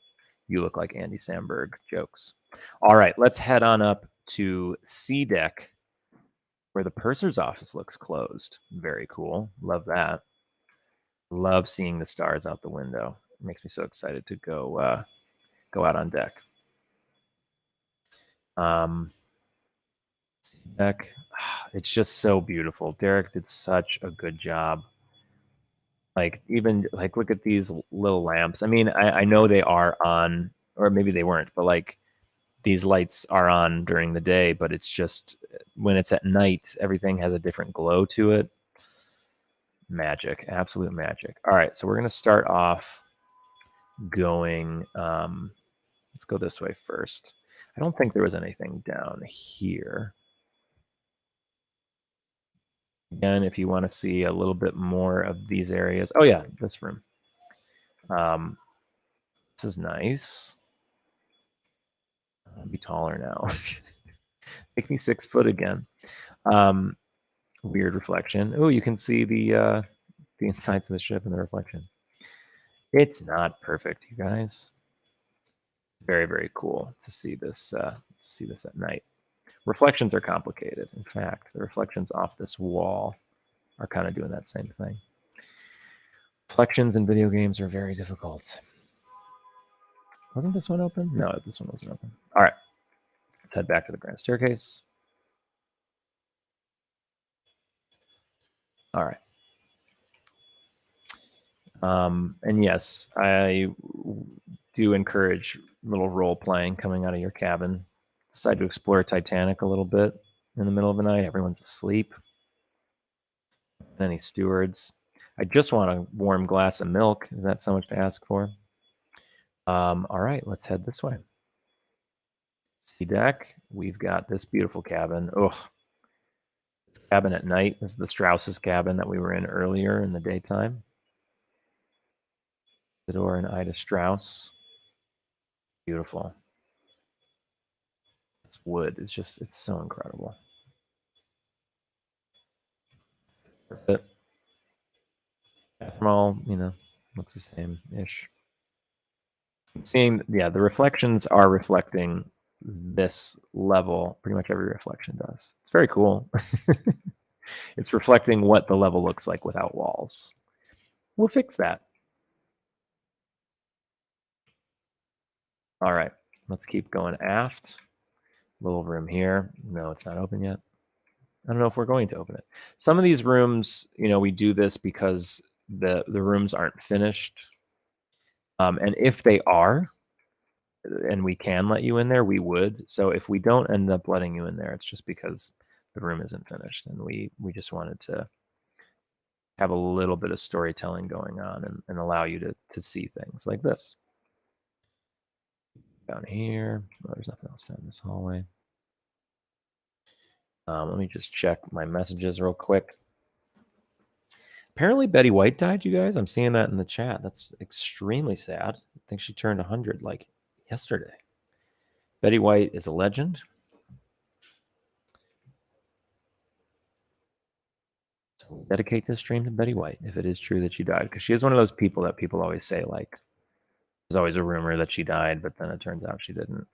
"you look like Andy Samberg" jokes. All right, let's head on up to C deck, where the purser's office looks closed. Very cool. Love that. Love seeing the stars out the window. It makes me so excited to go out on deck. C deck, it's just so beautiful. Derek did such a good job. Like even like look at these little lamps. I mean, I know they are on, or maybe they weren't, but like these lights are on during the day, but it's just when it's at night, everything has a different glow to it. Magic, absolute magic. All right, so we're gonna start off going. Let's go this way first. I don't think there was anything down here. Again, if you want to see a little bit more of these areas. Oh yeah, this room. This is nice. I'll be taller now. Make me 6 foot again. Weird reflection. Oh, you can see the insides of the ship in the reflection. It's not perfect, you guys. Very, very cool to see this at night. Reflections are complicated. In fact, the reflections off this wall are kind of doing that same thing. Reflections in video games are very difficult. Wasn't this one open? No, this one wasn't open. All right, let's head back to the grand staircase. All right. And yes, I do encourage little role playing coming out of your cabin. Decide to explore Titanic a little bit in the middle of the night. Everyone's asleep. Any stewards? I just want a warm glass of milk. Is that so much to ask for? All right, let's head this way. C deck. We've got this beautiful cabin. Oh, this cabin at night. This is the Strauss's cabin that we were in earlier in the daytime. Theodore and Ida Strauss. Beautiful. It's wood. It's so incredible. But from all, looks the same ish. Seeing, yeah, the reflections are reflecting this level. Pretty much every reflection does. It's very cool. It's reflecting what the level looks like without walls. We'll fix that. All right, let's keep going aft. Little room here. No, it's not open yet. I don't know if we're going to open it. Some of these rooms, we do this because the rooms aren't finished. And if they are, and we can let you in there, we would. So if we don't end up letting you in there, it's just because the room isn't finished, and we just wanted to have a little bit of storytelling going on and allow you to see things like this. Down here, there's nothing else down this hallway. Let me just check my messages real quick. Apparently Betty White died, you guys. I'm seeing that in the chat. That's extremely sad. I think she turned 100 like yesterday. Betty White is a legend. So we'll dedicate this stream to Betty White if it is true that she died, because she is one of those people that people always say, like, there's always a rumor that she died, but then it turns out she didn't.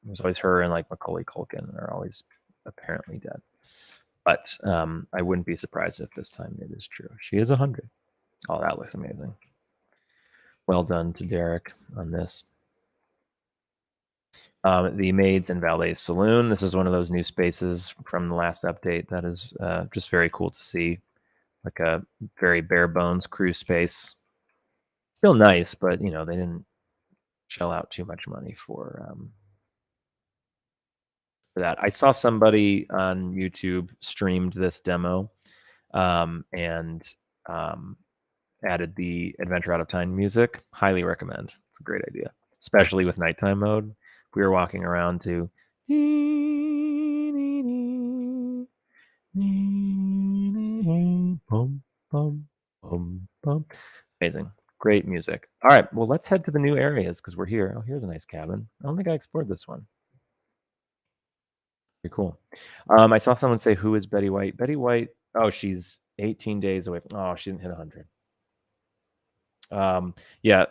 There's always her and like Macaulay Culkin are always apparently dead. But I wouldn't be surprised if this time it is true. She is 100. Oh, that looks amazing. Well done to Derek on this. The Maids and Valets Saloon. This is one of those new spaces from the last update that is just very cool to see. Like a very bare bones crew space. Still nice, but you know they didn't shell out too much money for that. I saw somebody on YouTube streamed this demo and um, added the Adventure Out of Time music. Highly recommend. It's a great idea, especially with nighttime mode. We were walking around to bum, bum, bum. Amazing. Great music. All right. Well, let's head to the new areas because we're here. Oh, here's a nice cabin. I don't think I explored this one. Pretty cool. I saw someone say, "Who is Betty White?" Betty White. Oh, she's 18 days away. Oh, she didn't hit 100. Yeah,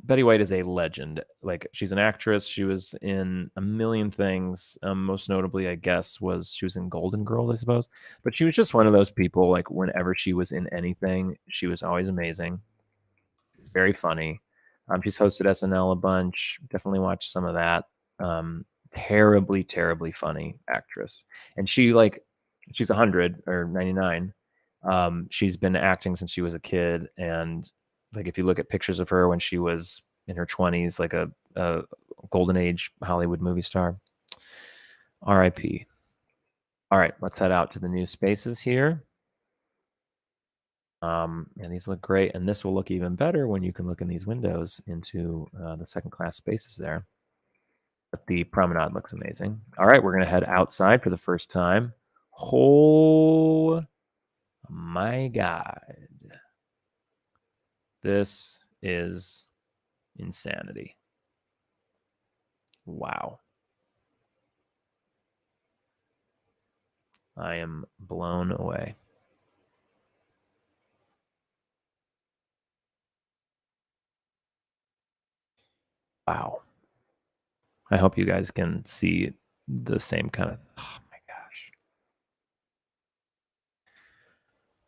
Betty White is a legend. Like she's an actress. She was in a million things. Most notably, I guess, was she was in Golden Girls, I suppose. But she was just one of those people. Like whenever she was in anything, she was always amazing. Very funny. She's hosted SNL a bunch. Definitely watched some of that. Terribly, terribly funny actress. And she's 100 or 99. She's been acting since she was a kid, and like if you look at pictures of her when she was in her 20s, like a golden age Hollywood movie star. R.I.P. All right, let's head out to the new spaces here. And these look great, and this will look even better when you can look in these windows into the second class spaces there. But the promenade looks amazing. All right, we're gonna head outside for the first time. Oh my God. This is insanity. Wow. I am blown away. Wow. I hope you guys can see the same kind of. Oh my gosh.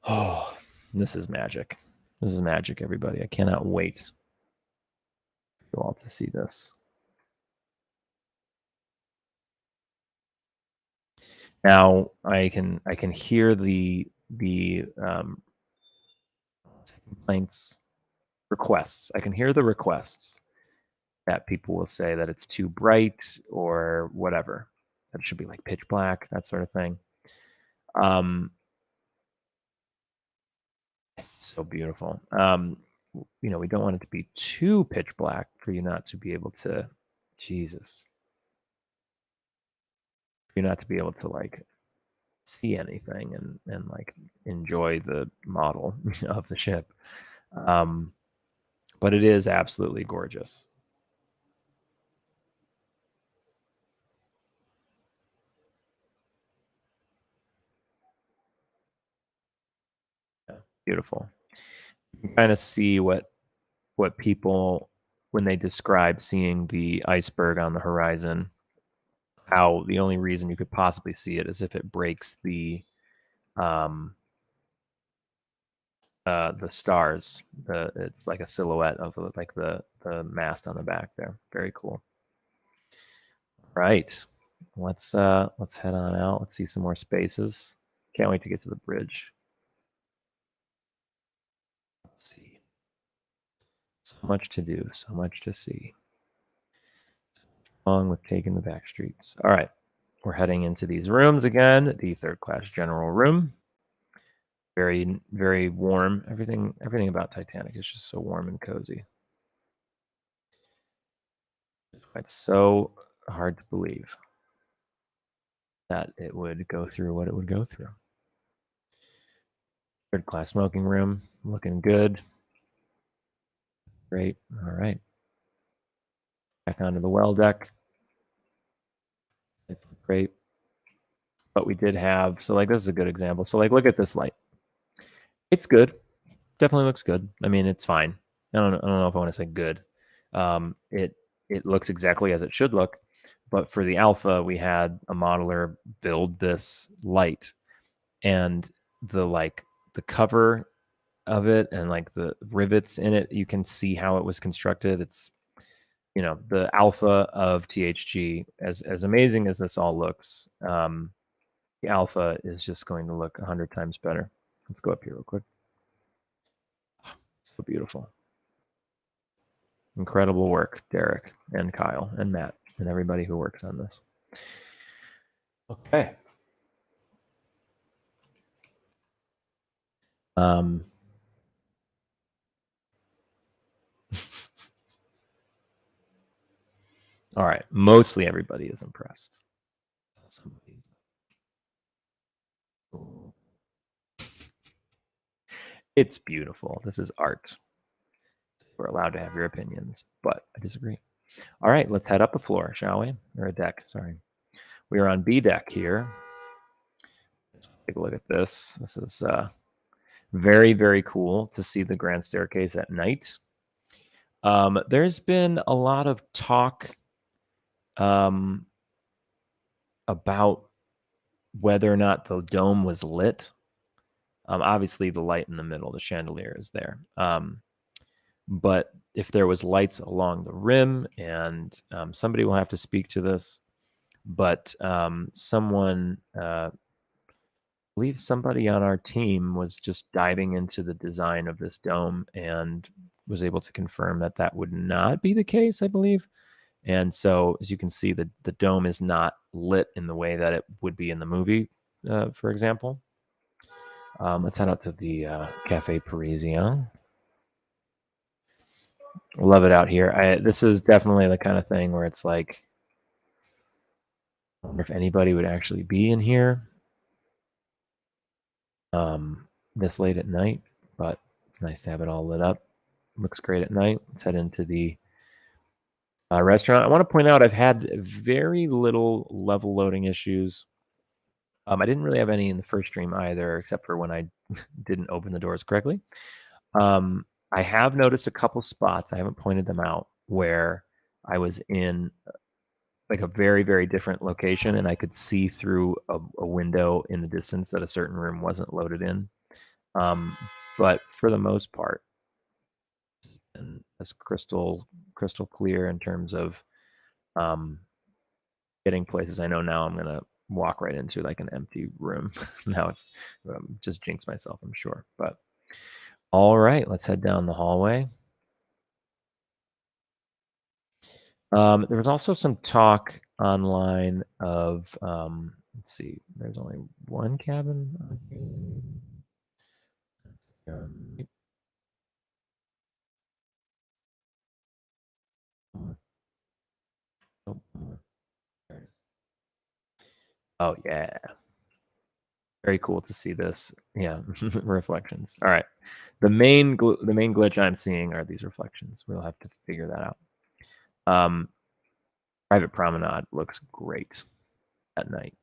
Oh, this is magic. This is magic, everybody. I cannot wait for you all to see this. Now I can hear the complaints requests. I can hear the requests that people will say that it's too bright or whatever. That it should be like pitch black, that sort of thing. Um, it's so beautiful. We don't want it to be too pitch black for you not to be able to, Jesus, for you not to be able to like see anything and like enjoy the model of the ship. Um, but it is absolutely gorgeous. Yeah, beautiful. You can kind of see what people when they describe seeing the iceberg on the horizon, how the only reason you could possibly see it is if it breaks um the stars. It's like a silhouette of like the mast on the back there. Very cool. Right. Let's head on out. Let's see some more spaces. Can't wait to get to the bridge. Let's see. So much to do, so much to see. Along with taking the back streets. All right. We're heading into these rooms again. The third class general room. Very, very warm. Everything about Titanic is just so warm and cozy. It's so hard to believe that it would go through what it would go through. Third class smoking room, looking good. Great. All right. Back onto the well deck. It looked great. But we did have, so like this is a good example. So like look at this light. It's good. Definitely looks good. I mean, it's fine. I don't know if I want to say good. It looks exactly as it should look. But for the alpha, we had a modeler build this light, and the cover of it and like the rivets in it, you can see how it was constructed. It's, the alpha of THG, as amazing as this all looks, the alpha is just going to look 100 times better. Let's go up here real quick. So beautiful. Incredible work, Derek and Kyle and Matt and everybody who works on this. Okay. All right. Mostly everybody is impressed. It's beautiful. This is art. We're allowed to have your opinions, but I disagree. All right, let's head up a floor, shall we? Or a deck, sorry. We are on B deck here. Take a look at this. This is very, very cool to see the grand staircase at night. There's been a lot of talk about whether or not the dome was lit. Obviously, the light in the middle, the chandelier, is there. But if there was lights along the rim, and somebody will have to speak to this, but someone, I believe somebody on our team was just diving into the design of this dome and was able to confirm that that would not be the case, I believe. And so, as you can see, the dome is not lit in the way that it would be in the movie, for example. Let's head out to the Cafe Parisien. Love it out here. This is definitely the kind of thing where it's like, I wonder if anybody would actually be in here this late at night, but it's nice to have it all lit up. Looks great at night. Let's head into the restaurant. I want to point out I've had very little level loading issues. I didn't really have any in the first stream either, except for when I didn't open the doors correctly. I have noticed a couple spots, I haven't pointed them out, where I was in like a very, very different location and I could see through a window in the distance that a certain room wasn't loaded in. But for the most part, and it's crystal clear in terms of getting places. I know now I'm gonna walk right into like an empty room. Now it's just jinx myself, I'm sure. But all right, let's head down the hallway. There was also some talk online of let's see, there's only one cabin on here. Oh yeah, very cool to see this. Yeah, reflections. All right, the main glitch I'm seeing are these reflections. We'll have to figure that out. Private Promenade looks great at night.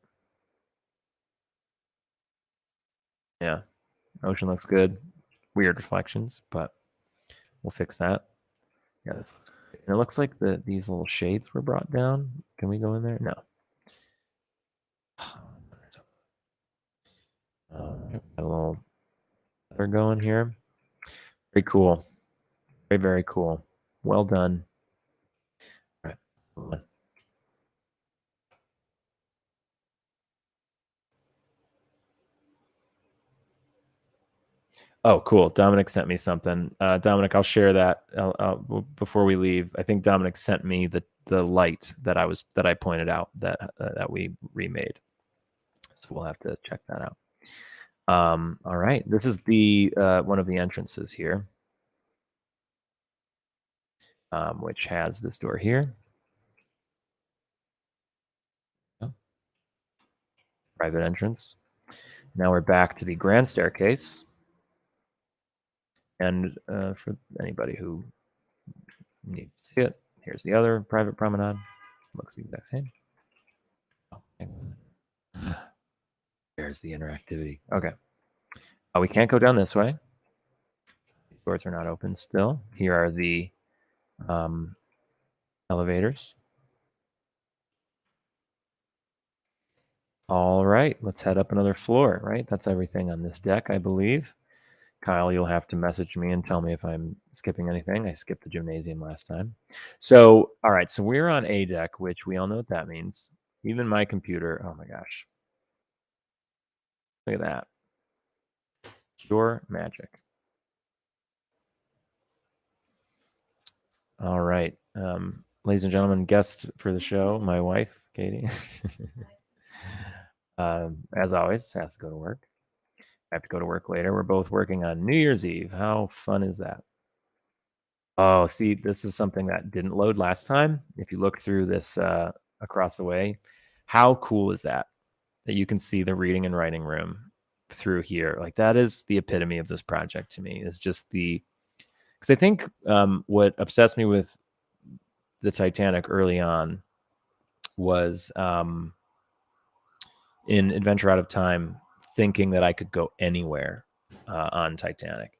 Yeah, ocean looks good. Weird reflections, but we'll fix that. Yeah, that's. And it looks like these little shades were brought down. Can we go in there? No. Got a little letter going here. Very cool. Very, very cool. Well done. All right. Oh, cool. Dominic sent me something. Dominic, I'll share that before we leave. I think Dominic sent me the light that I pointed out that we remade. So we'll have to check that out. All right. This is the one of the entrances here, which has this door here. Oh, private entrance. Now we're back to the grand staircase. And for anybody who needs to see it, here's the other private promenade. Looks the exact same. Okay. There's the interactivity. Okay. We can't go down this way. These doors are not open still. Here are the elevators. All right, let's head up another floor, right? That's everything on this deck, I believe. Kyle, you'll have to message me and tell me if I'm skipping anything. I skipped the gymnasium last time. So, all right. So we're on A deck, which we all know what that means. Even my computer. Oh my gosh. Look at that. Pure magic. All right. Ladies and gentlemen, guest for the show, my wife, Katie. As always, has to go to work. I have to go to work later. We're both working on New Year's Eve. How fun is that? Oh, see, this is something that didn't load last time. If you look through this across the way, how cool is that? That you can see the reading and writing room through here. Like that is the epitome of this project to me. Is just because I think what obsessed me with the Titanic early on was in Adventure Out of Time, thinking that I could go anywhere on Titanic.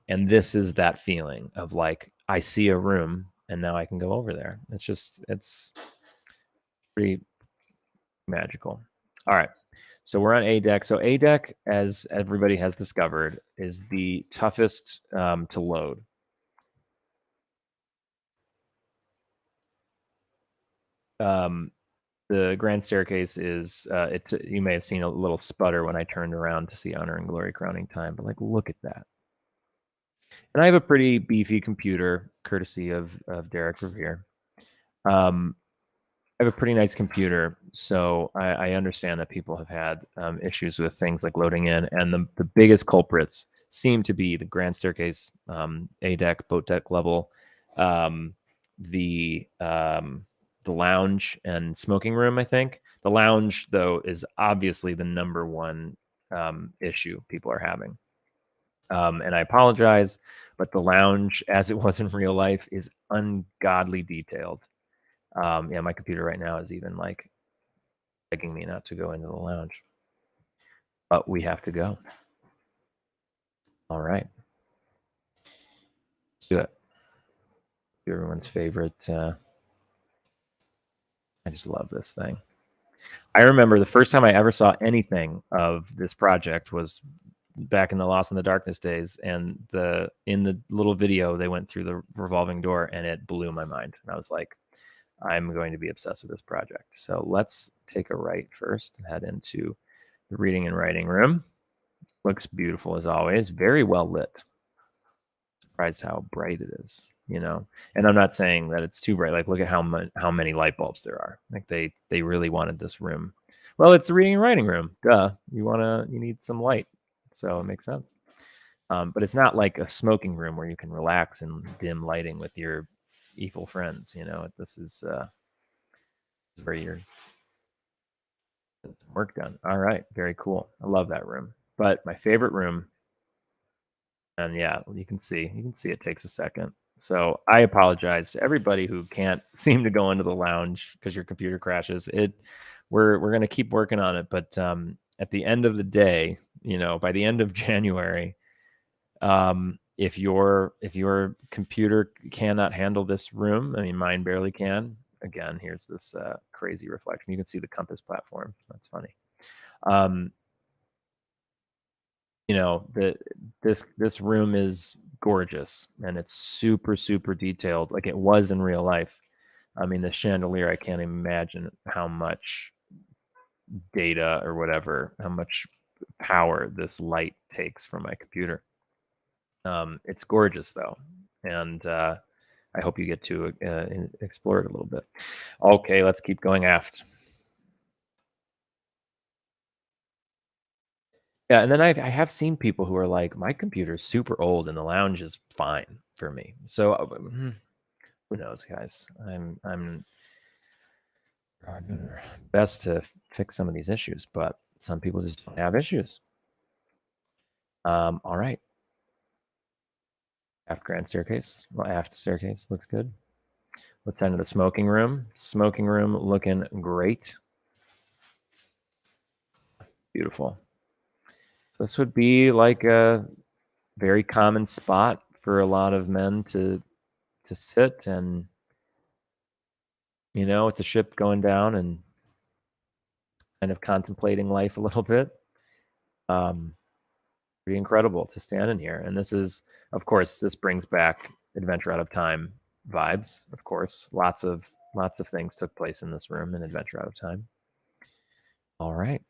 And this is that feeling of like, I see a room and now I can go over there. It's pretty magical. All right. So we're on A deck. So A deck, as everybody has discovered, is the toughest to load. The grand staircase is it's you may have seen a little sputter when I turned around to see Honor and Glory Crowning Time, but like look at that. And I have a pretty beefy computer, courtesy of Derek Revere. Um, I have a pretty nice computer, so I understand that people have had issues with things like loading in, and the biggest culprits seem to be the grand staircase, A deck, boat deck level, um, the um, the lounge and smoking room. I think the lounge, though, is obviously the number one issue people are having. And I apologize, but the lounge, as it was in real life, is ungodly detailed. Yeah, my computer right now is even like begging me not to go into the lounge, but we have to go. All right, let's do it. Everyone's favorite. I just love this thing. I remember the first time I ever saw anything of this project was back in the Lost in the Darkness days, and in the little video they went through the revolving door, and it blew my mind. And I was like, I'm going to be obsessed with this project. So let's take a right first and head into the reading and writing room. Looks beautiful as always. Very well lit. Surprised how bright it is, you know. And I'm not saying that it's too bright. Like, look at how many light bulbs there are. Like they really wanted this room. Well, it's a reading and writing room. Duh. You need some light, so it makes sense. But it's not like a smoking room where you can relax in dim lighting with your evil friends. You know, this is where you're some work done. All right, very cool. I love that room. But my favorite room, and yeah, you can see it takes a second. So I apologize to everybody who can't seem to go into the lounge because your computer crashes. We're gonna keep working on it, but at the end of the day, by the end of January, if your computer cannot handle this room, I mean, mine barely can. Again, here's this crazy reflection. You can see the compass platform. That's funny. Um, this room is gorgeous and it's super super detailed, like it was in real life. I mean, the chandelier, I can't imagine how much data or whatever, how much power this light takes from my computer. It's gorgeous though, and I hope you get to explore it a little bit. Okay, let's keep going aft. Yeah, and then I have seen people who are like, my computer's super old and the lounge is fine for me. So who knows, guys? I'm best to fix some of these issues, but some people just don't have issues. All right, aft grand staircase. Well, aft staircase looks good. Let's enter the smoking room. Smoking room looking great. Beautiful. So this would be like a very common spot for a lot of men to sit and with the ship going down and kind of contemplating life a little bit. Um, pretty incredible to stand in here. And this is, of course, this brings back Adventure Out of Time vibes. Of course, lots of things took place in this room in Adventure Out of Time. All right,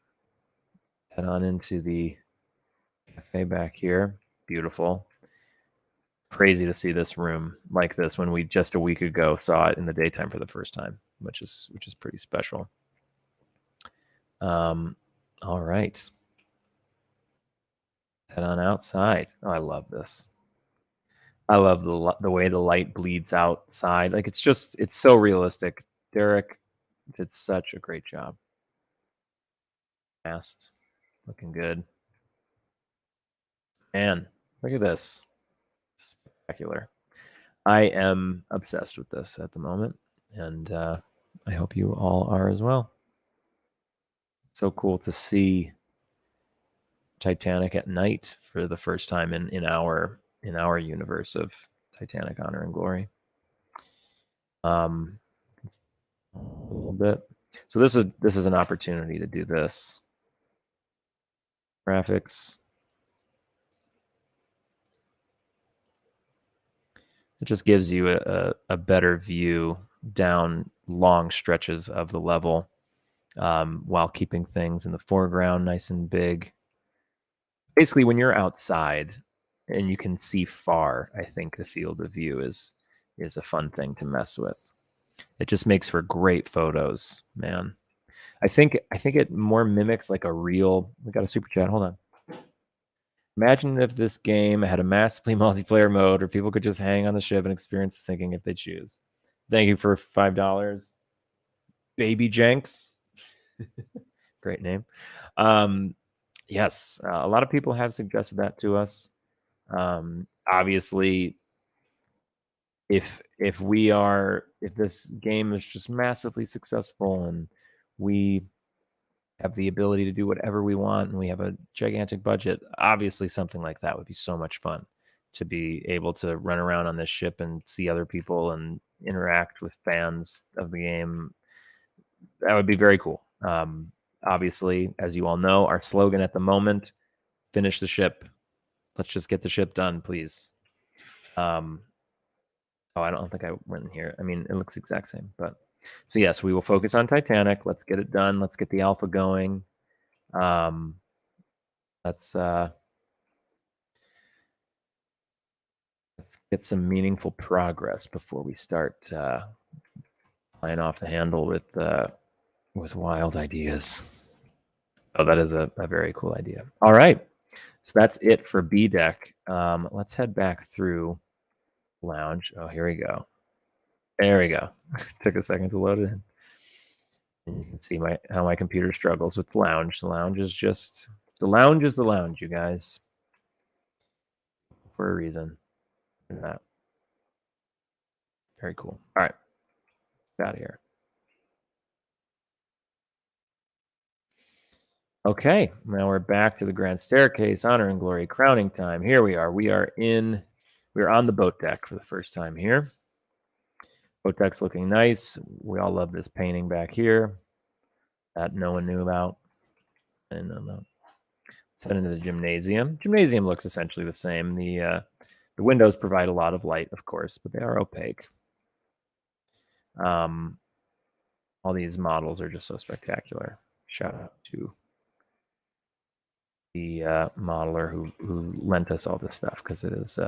head on into the cafe back here. Beautiful. Crazy to see this room like this when we just a week ago saw it in the daytime for the first time, which is pretty special. All right, head on outside. Oh, I love this. I love the way the light bleeds outside. Like it's so realistic. Derek did such a great job. Fast, looking good. Man, look at this. Spectacular. I am obsessed with this at the moment, and I hope you all are as well. So cool to see Titanic at night for the first time in our universe of Titanic Honor and Glory. A little bit. So this is an opportunity to do this. Graphics. It just gives you a better view down long stretches of the level, while keeping things in the foreground nice and big. Basically, when you're outside and you can see far, I think the field of view is a fun thing to mess with. It just makes for great photos, man. I think it more mimics like a real. We got a super chat. Hold on. Imagine if this game had a massively multiplayer mode where people could just hang on the ship and experience the sinking if they choose. Thank you for $5. Baby Jenks. Great name. Yes, a lot of people have suggested that to us. Obviously, if this game is just massively successful and we have the ability to do whatever we want and we have a gigantic budget, obviously something like that would be so much fun, to be able to run around on this ship and see other people and interact with fans of the game. That would be very cool. Obviously, as you all know, our slogan at the moment: finish the ship. Let's just get the ship done, please. Oh, I don't think I went in here. I mean, it looks the exact same, but so yes, we will focus on Titanic. Let's get it done. Let's get the alpha going. Let's get some meaningful progress before we start flying off the handle with wild ideas. Oh, that is a very cool idea. All right, so that's it for B deck. Let's head back through lounge. Oh, here we go. There we go. Took a second to load it in. And you can see how my computer struggles with the lounge. The lounge is the lounge, you guys. For a reason. That. Very cool. All right. Out of here. Okay, now we're back to the grand staircase, honor and glory, crowning time. Here we are. We're on the boat deck for the first time here. Boat deck's looking nice. We all love this painting back here that no one knew about. I didn't know about. Let's head into the gymnasium. Gymnasium looks essentially the same. The windows provide a lot of light, of course, but they are opaque. All these models are just so spectacular. Shout out to the modeler who lent us all this stuff, because it's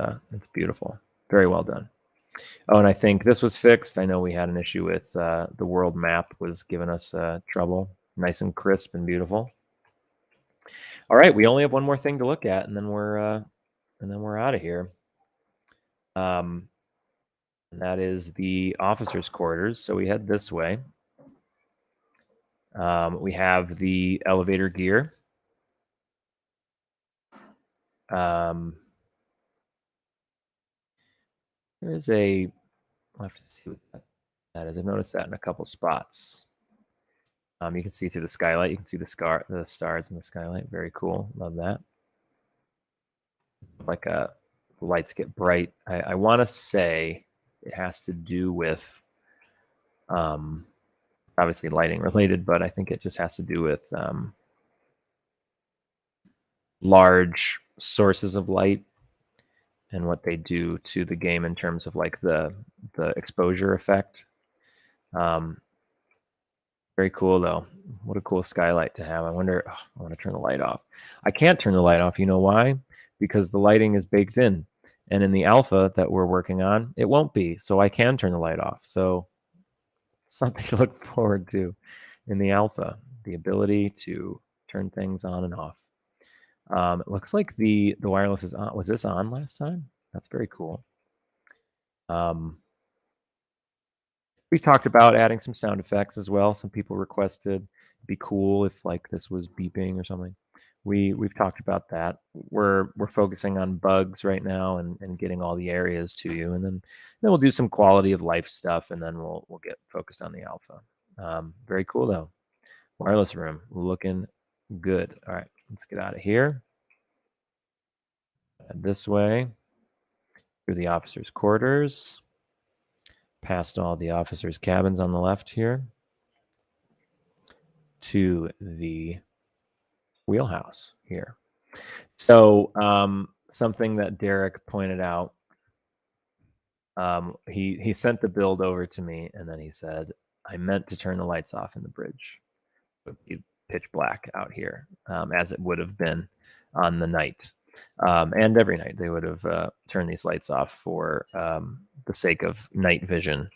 beautiful. Very well done. Oh, and I think this was fixed. I know we had an issue with the world map was giving us trouble. Nice and crisp and beautiful. All right, we only have one more thing to look at, and then we're out of here. And that is the officers' quarters. So we head this way. We have the elevator gear. There's a. I'll have to see what that is. I've noticed that in a couple spots. You can see through the skylight. You can see the stars in the skylight. Very cool. Love that. Like the lights get bright. I want to say it has to do with, obviously lighting related, but I think it just has to do with large sources of light and what they do to the game in terms of like the exposure effect. Um, Very cool though. What a cool skylight to have. I wonder. Oh, I want to turn the light off. I can't turn the light off. You know why? Because the lighting is baked in, and in the alpha that we're working on, it won't be. So I can turn the light off. So something to look forward to in the alpha, the ability to turn things on and off. It looks like the wireless is on. Was this on last time? That's very cool. Um, we talked about adding some sound effects as well. Some people requested it'd be cool if like this was beeping or something. We've talked about that. We're focusing on bugs right now and getting all the areas to you, and then we'll do some quality of life stuff, and then we'll get focused on the alpha. Very cool though. Wireless room looking good. All right, let's get out of here. And this way through the officers' quarters, past all the officers' cabins on the left here to the wheelhouse here. So something that Derek pointed out, he sent the build over to me, and then he said, "I meant to turn the lights off in the bridge. It would be pitch black out here, as it would have been on the night, and every night they would have turned these lights off for the sake of night vision."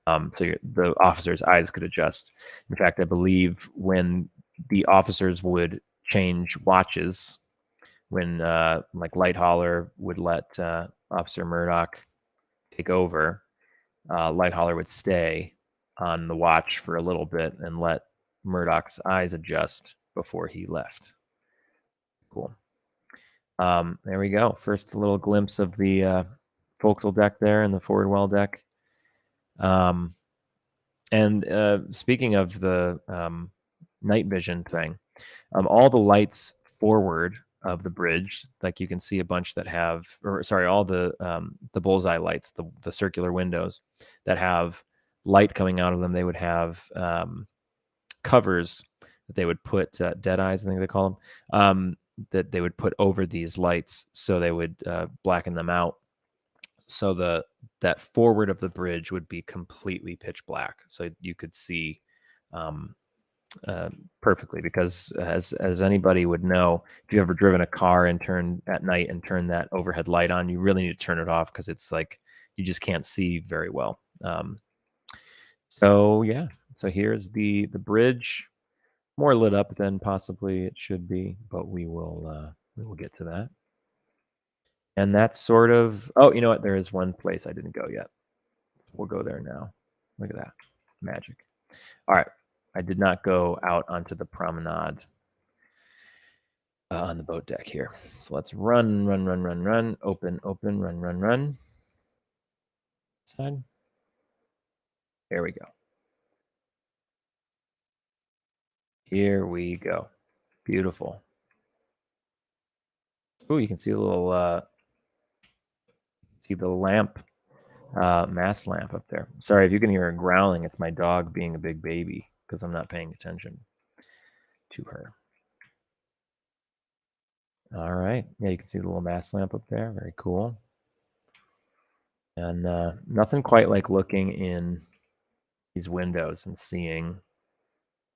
So the officers' eyes could adjust. In fact, I believe when the officers would change watches, when like Light Holler would let Officer Murdoch take over, Light Holler would stay on the watch for a little bit and let Murdoch's eyes adjust before he left. Cool. There we go. First little glimpse of the forecastle deck there and the forward well deck. And speaking of the night vision thing, all the lights forward of the bridge, like you can see a bunch that have, or sorry, all the bullseye lights, the circular windows that have light coming out of them, they would have covers that they would put dead eyes, I think they call them, that they would put over these lights so they would blacken them out. So that forward of the bridge would be completely pitch black, so you could see um, perfectly. Because as anybody would know, if you've ever driven a car and turned at night and turned that overhead light on, you really need to turn it off because it's like you just can't see very well. So yeah, so here's the bridge, more lit up than possibly it should be, but we will get to that. And that's sort of, oh, you know what? There is one place I didn't go yet. So we'll go there now. Look at that. Magic. All right. I did not go out onto the promenade on the boat deck here. So let's run, run, run, run, run. Open, open, run, run, run. Side. There we go. Here we go. Beautiful. Oh, you can see a little, see the lamp, mast lamp up there. Sorry if you can hear her growling. It's my dog being a big baby because I'm not paying attention to her. All right. Yeah, you can see the little mast lamp up there. Very cool. And nothing quite like looking in these windows and seeing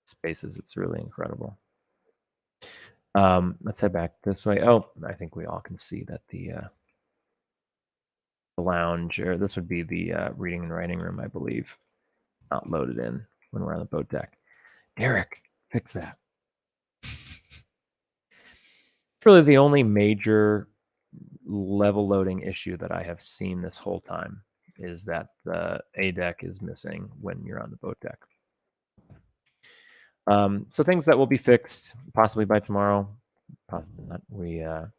spaces. It's really incredible. Let's head back this way. Oh, I think we all can see that the lounge, or this would be the reading and writing room, I believe, not loaded in when we're on the boat deck. Derek, fix that. It's really the only major level loading issue that I have seen this whole time is that the A deck is missing when you're on the boat deck. So things that will be fixed possibly by tomorrow. Possibly not.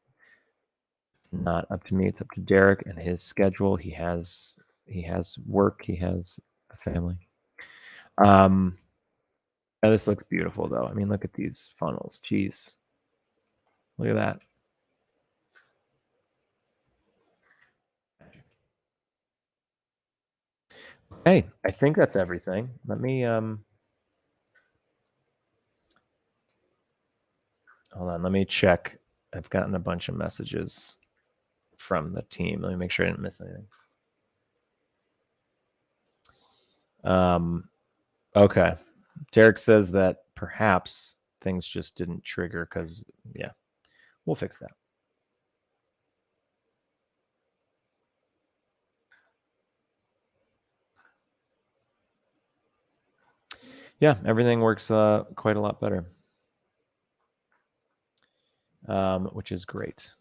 Not up to me. It's up to Derek and his schedule. He has work. He has a family. This looks beautiful though. I mean, look at these funnels. Jeez, look at that. Okay, I think that's everything. Let me hold on. Let me check I've gotten a bunch of messages from the team. Let me make sure I didn't miss anything. Okay. Derek says that perhaps things just didn't trigger because, yeah, we'll fix that. Yeah, everything works quite a lot better, which is great.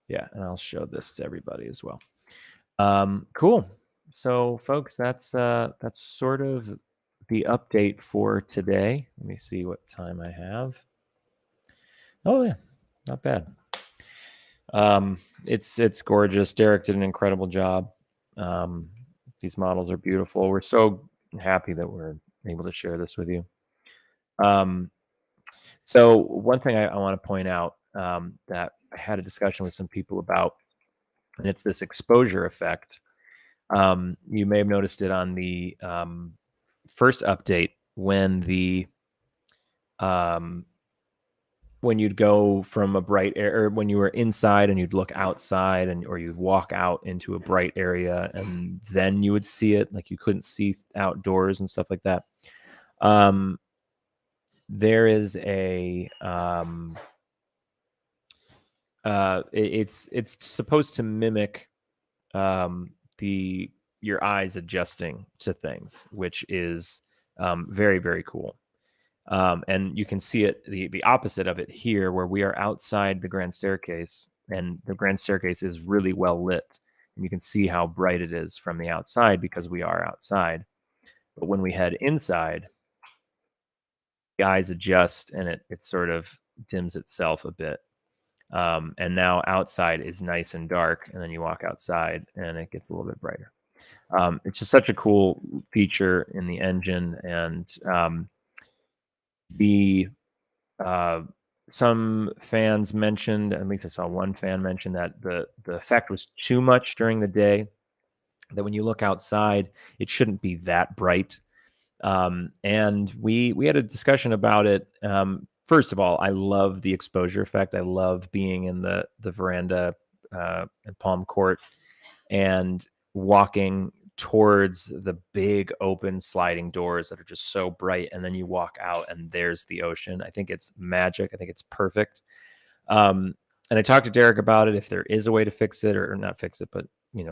Yeah, and I'll show this to everybody as well. Cool. So, folks, that's sort of the update for today. Let me see what time I have. Oh yeah, not bad. It's gorgeous. Derek did an incredible job. These models are beautiful. We're so happy that we're able to share this with you. So one thing I want to point out that I had a discussion with some people about, and it's this exposure effect. You may have noticed it on the first update um, when you'd go from a bright area, or when you were inside and you'd look outside, or you'd walk out into a bright area and then you would see it, like you couldn't see outdoors and stuff like that. There is a it's supposed to mimic the your eyes adjusting to things, which is very, very cool. And you can see it, the opposite of it here, where we are outside the grand staircase, and the grand staircase is really well lit, and you can see how bright it is from the outside because we are outside. But when we head inside, the eyes adjust and it sort of dims itself a bit. And now outside is nice and dark, and then you walk outside and it gets a little bit brighter. It's just such a cool feature in the engine, and the some fans mentioned, at least I saw one fan mention, that the effect was too much during the day. That when you look outside, it shouldn't be that bright. And we had a discussion about it. First of all, I love the exposure effect. I love being in the veranda in Palm Court and walking towards the big open sliding doors that are just so bright, and then you walk out and there's the ocean. I think it's magic. I think it's perfect. And I talked to Derek about it, if there is a way to fix it, or not fix it, but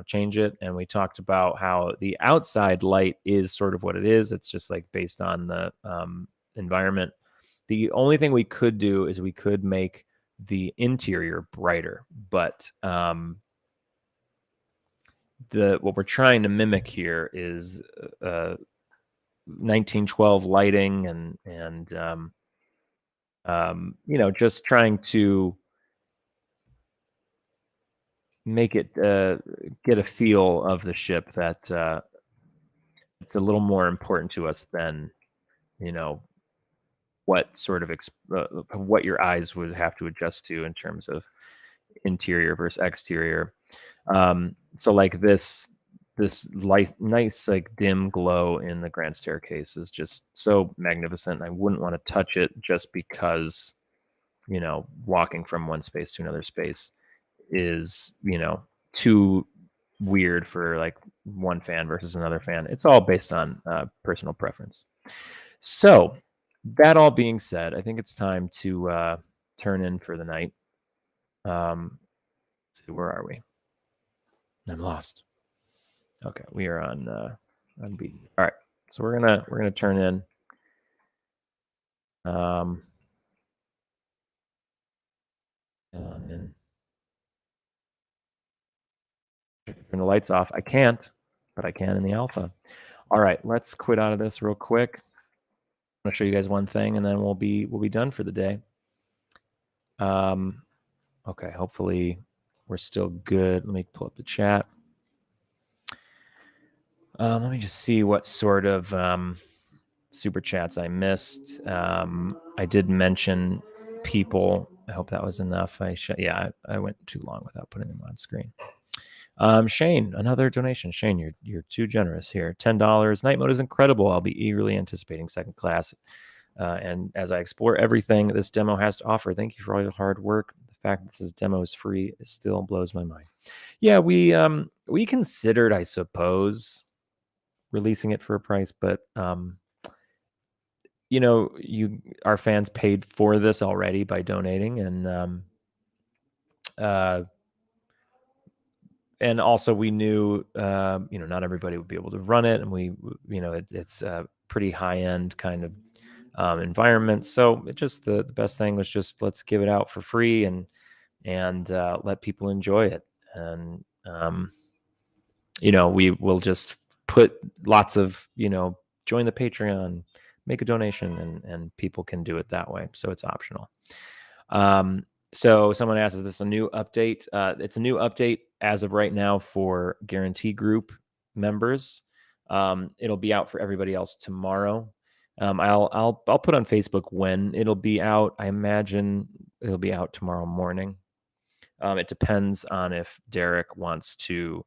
change it. And we talked about how the outside light is sort of what it is. It's just like based on the environment. The only thing we could do is we could make the interior brighter, but what we're trying to mimic here is 1912 lighting, and just trying to make it get a feel of the ship that it's a little more important to us than what sort of what your eyes would have to adjust to in terms of interior versus exterior. So like this light, nice, like dim glow in the grand staircase is just so magnificent. I wouldn't want to touch it just because walking from one space to another space is too weird for like one fan versus another fan. It's all based on personal preference. So that all being said, I think it's time to turn in for the night. Let's see, where are we? I'm lost. Okay, we are on B. All right, so we're gonna turn in. And turn the lights off. I can't, but I can in the alpha. All right, let's quit out of this real quick. I'm gonna show you guys one thing, and then we'll be done for the day. Okay, hopefully we're still good. Let me pull up the chat. Let me just see what sort of super chats I missed. I did mention people. I hope that was enough. I went too long without putting them on screen. Shane, another donation. Shane, you're too generous here. $10. Night mode is incredible. I'll be eagerly anticipating second class. And as I explore everything this demo has to offer, thank you for all your hard work. The fact that this demo is free, it still blows my mind. Yeah, we considered, I suppose, releasing it for a price, but our fans paid for this already by donating, and also we knew not everybody would be able to run it, and it's a pretty high-end kind of environment. So it just the best thing was just let's give it out for free and let people enjoy it. And we will just put lots of join the Patreon, make a donation, and people can do it that way. So it's optional. So someone asks, is this a new update? It's a new update as of right now for Guarantee Group members. It'll be out for everybody else tomorrow. I'll put on Facebook when it'll be out. I imagine it'll be out tomorrow morning. It depends on if Derek wants to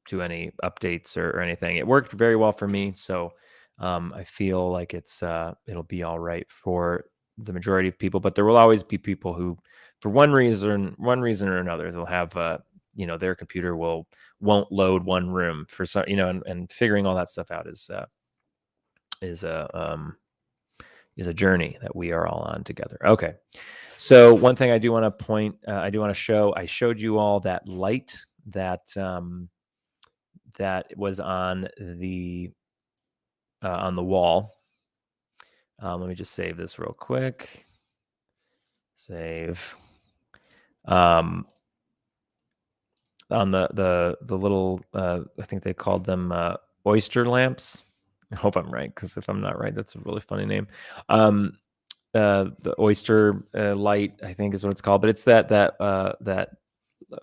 do any updates or anything. It worked very well for me, so I feel like it'll be all right for the majority of people. But there will always be people who, for one reason or another, they'll have their computer won't load one room for some, and figuring all that stuff out is a journey that we are all on together. Okay. So one thing I do want to show, I showed you all that light that was on the wall. Let me just save this real quick. Save. On the little, I think they called them oyster lamps. I hope I'm right, because if I'm not right, that's a really funny name. The oyster light, I think, is what it's called, but it's that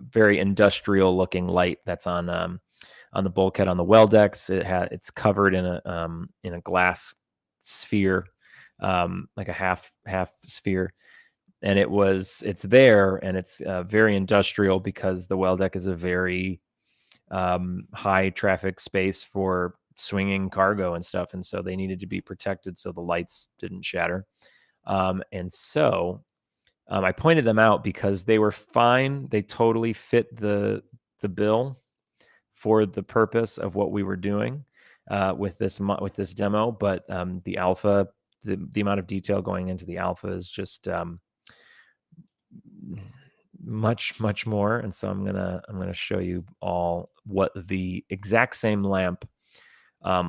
very industrial looking light that's on the bulkhead on the well decks. It's covered in a glass sphere, like a half sphere, and it's there, and it's very industrial because the well deck is a very high traffic space for swinging cargo and stuff, and so they needed to be protected so the lights didn't shatter. And so I pointed them out because they were fine. They totally fit the bill for the purpose of what we were doing with this demo. But the alpha, the amount of detail going into the alpha is just much more. And so I'm gonna show you all what the exact same lamp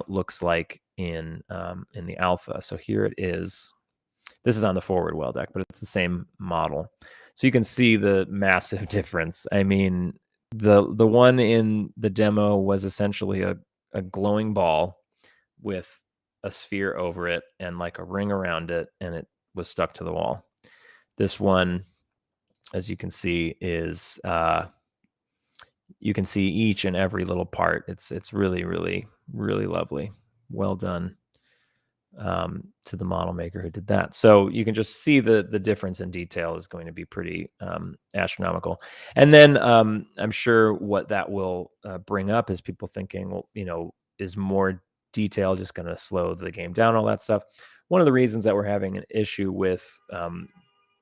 looks like in the alpha. So here it is. This is on the forward well deck, but it's the same model. So you can see the massive difference. I mean, the one in the demo was essentially a glowing ball with a sphere over it and like a ring around it, and it was stuck to the wall. This one, as you can see, is you can see each and every little part. It's really, really, really lovely. Well done to the model maker who did that. So you can just see the difference in detail is going to be pretty astronomical. And then I'm sure what that will bring up is people thinking, well, is more detail just going to slow the game down, all that stuff. One of the reasons that we're having an issue with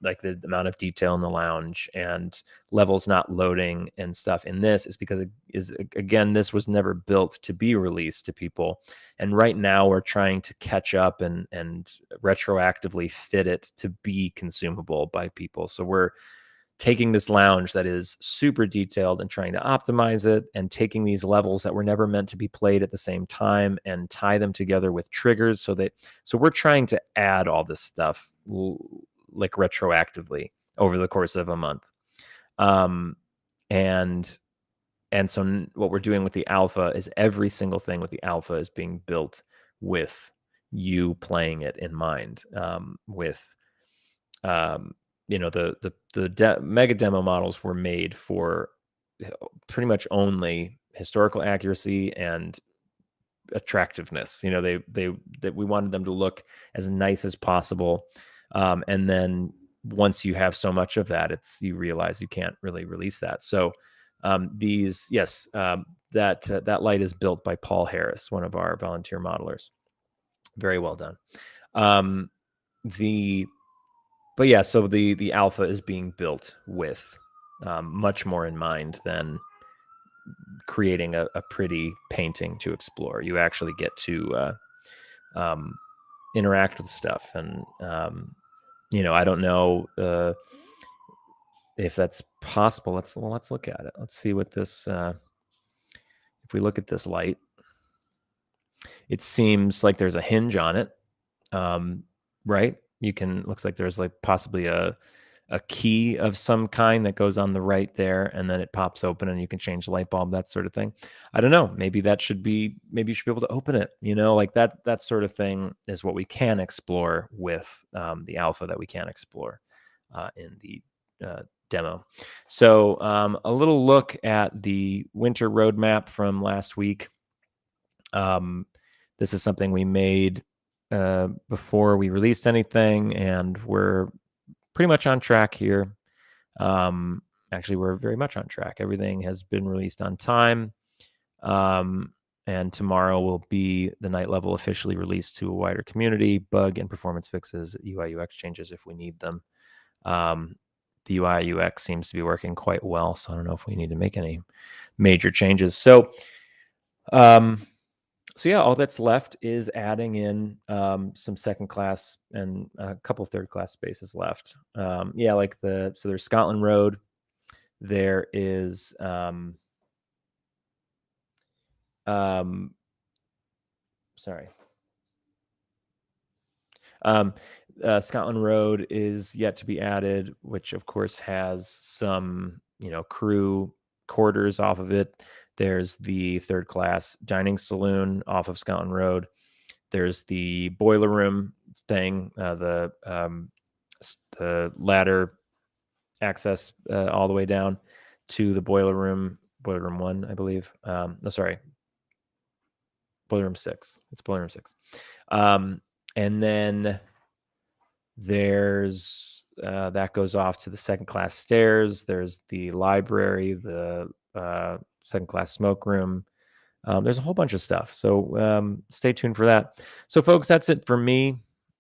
like the amount of detail in the lounge and levels not loading and stuff in this is because again, this was never built to be released to people. And right now we're trying to catch up and retroactively fit it to be consumable by people. So we're taking this lounge that is super detailed and trying to optimize it, and taking these levels that were never meant to be played at the same time and tie them together with triggers. So we're trying to add all this stuff like retroactively over the course of a month. And so what we're doing with the alpha is every single thing with the alpha is being built with you playing it in mind, with the mega demo models were made for pretty much only historical accuracy and attractiveness. That we wanted them to look as nice as possible. And then once you have so much of that, you realize you can't really release that. So the that light is built by Paul Harris, one of our volunteer modelers. Very well done. But yeah, so the alpha is being built with much more in mind than creating a pretty painting to explore. You actually get to interact with stuff, and I don't know if that's possible. Let's look at it. Let's see what this. If we look at this light, it seems like there's a hinge on it, right? Looks like there's like possibly a key of some kind that goes on the right there, and then it pops open and you can change the light bulb, that sort of thing. I don't know. Maybe you should be able to open it, like that sort of thing is what we can explore with the alpha that we can explore in the demo. So a little look at the winter roadmap from last week. This is something we made before we released anything, and we're pretty much on track here. Actually, we're very much on track. Everything has been released on time. And tomorrow will be the night level officially released to a wider community. Bug and performance fixes, UI UX changes if we need them. The UI UX seems to be working quite well, so I don't know if we need to make any major changes. So yeah, all that's left is adding in some second class and a couple third class spaces left. Like so there's Scotland Road. There is Scotland Road is yet to be added, which of course has some crew quarters off of it. There's the third class dining saloon off of Scotland Road. There's the boiler room thing, the ladder access all the way down to the boiler room 1, I believe. Boiler room 6. It's boiler room 6. And then there's that goes off to the second class stairs. There's the library, the second class smoke room. There's a whole bunch of stuff. So stay tuned for that. So folks, that's it for me.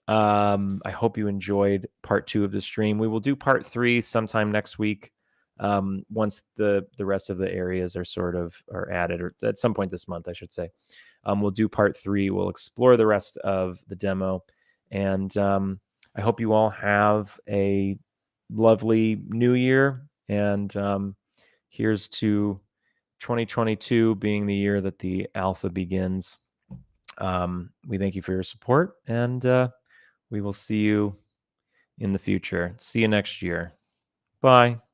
I hope you enjoyed part 2 of the stream. We will do part 3 sometime next week. Once the rest of the areas are added, or at some point this month, I should say. We'll do part 3. We'll explore the rest of the demo. And I hope you all have a lovely new year. And here's to 2022 being the year that the alpha begins. We thank you for your support, and we will see you in the future. See you next year. Bye.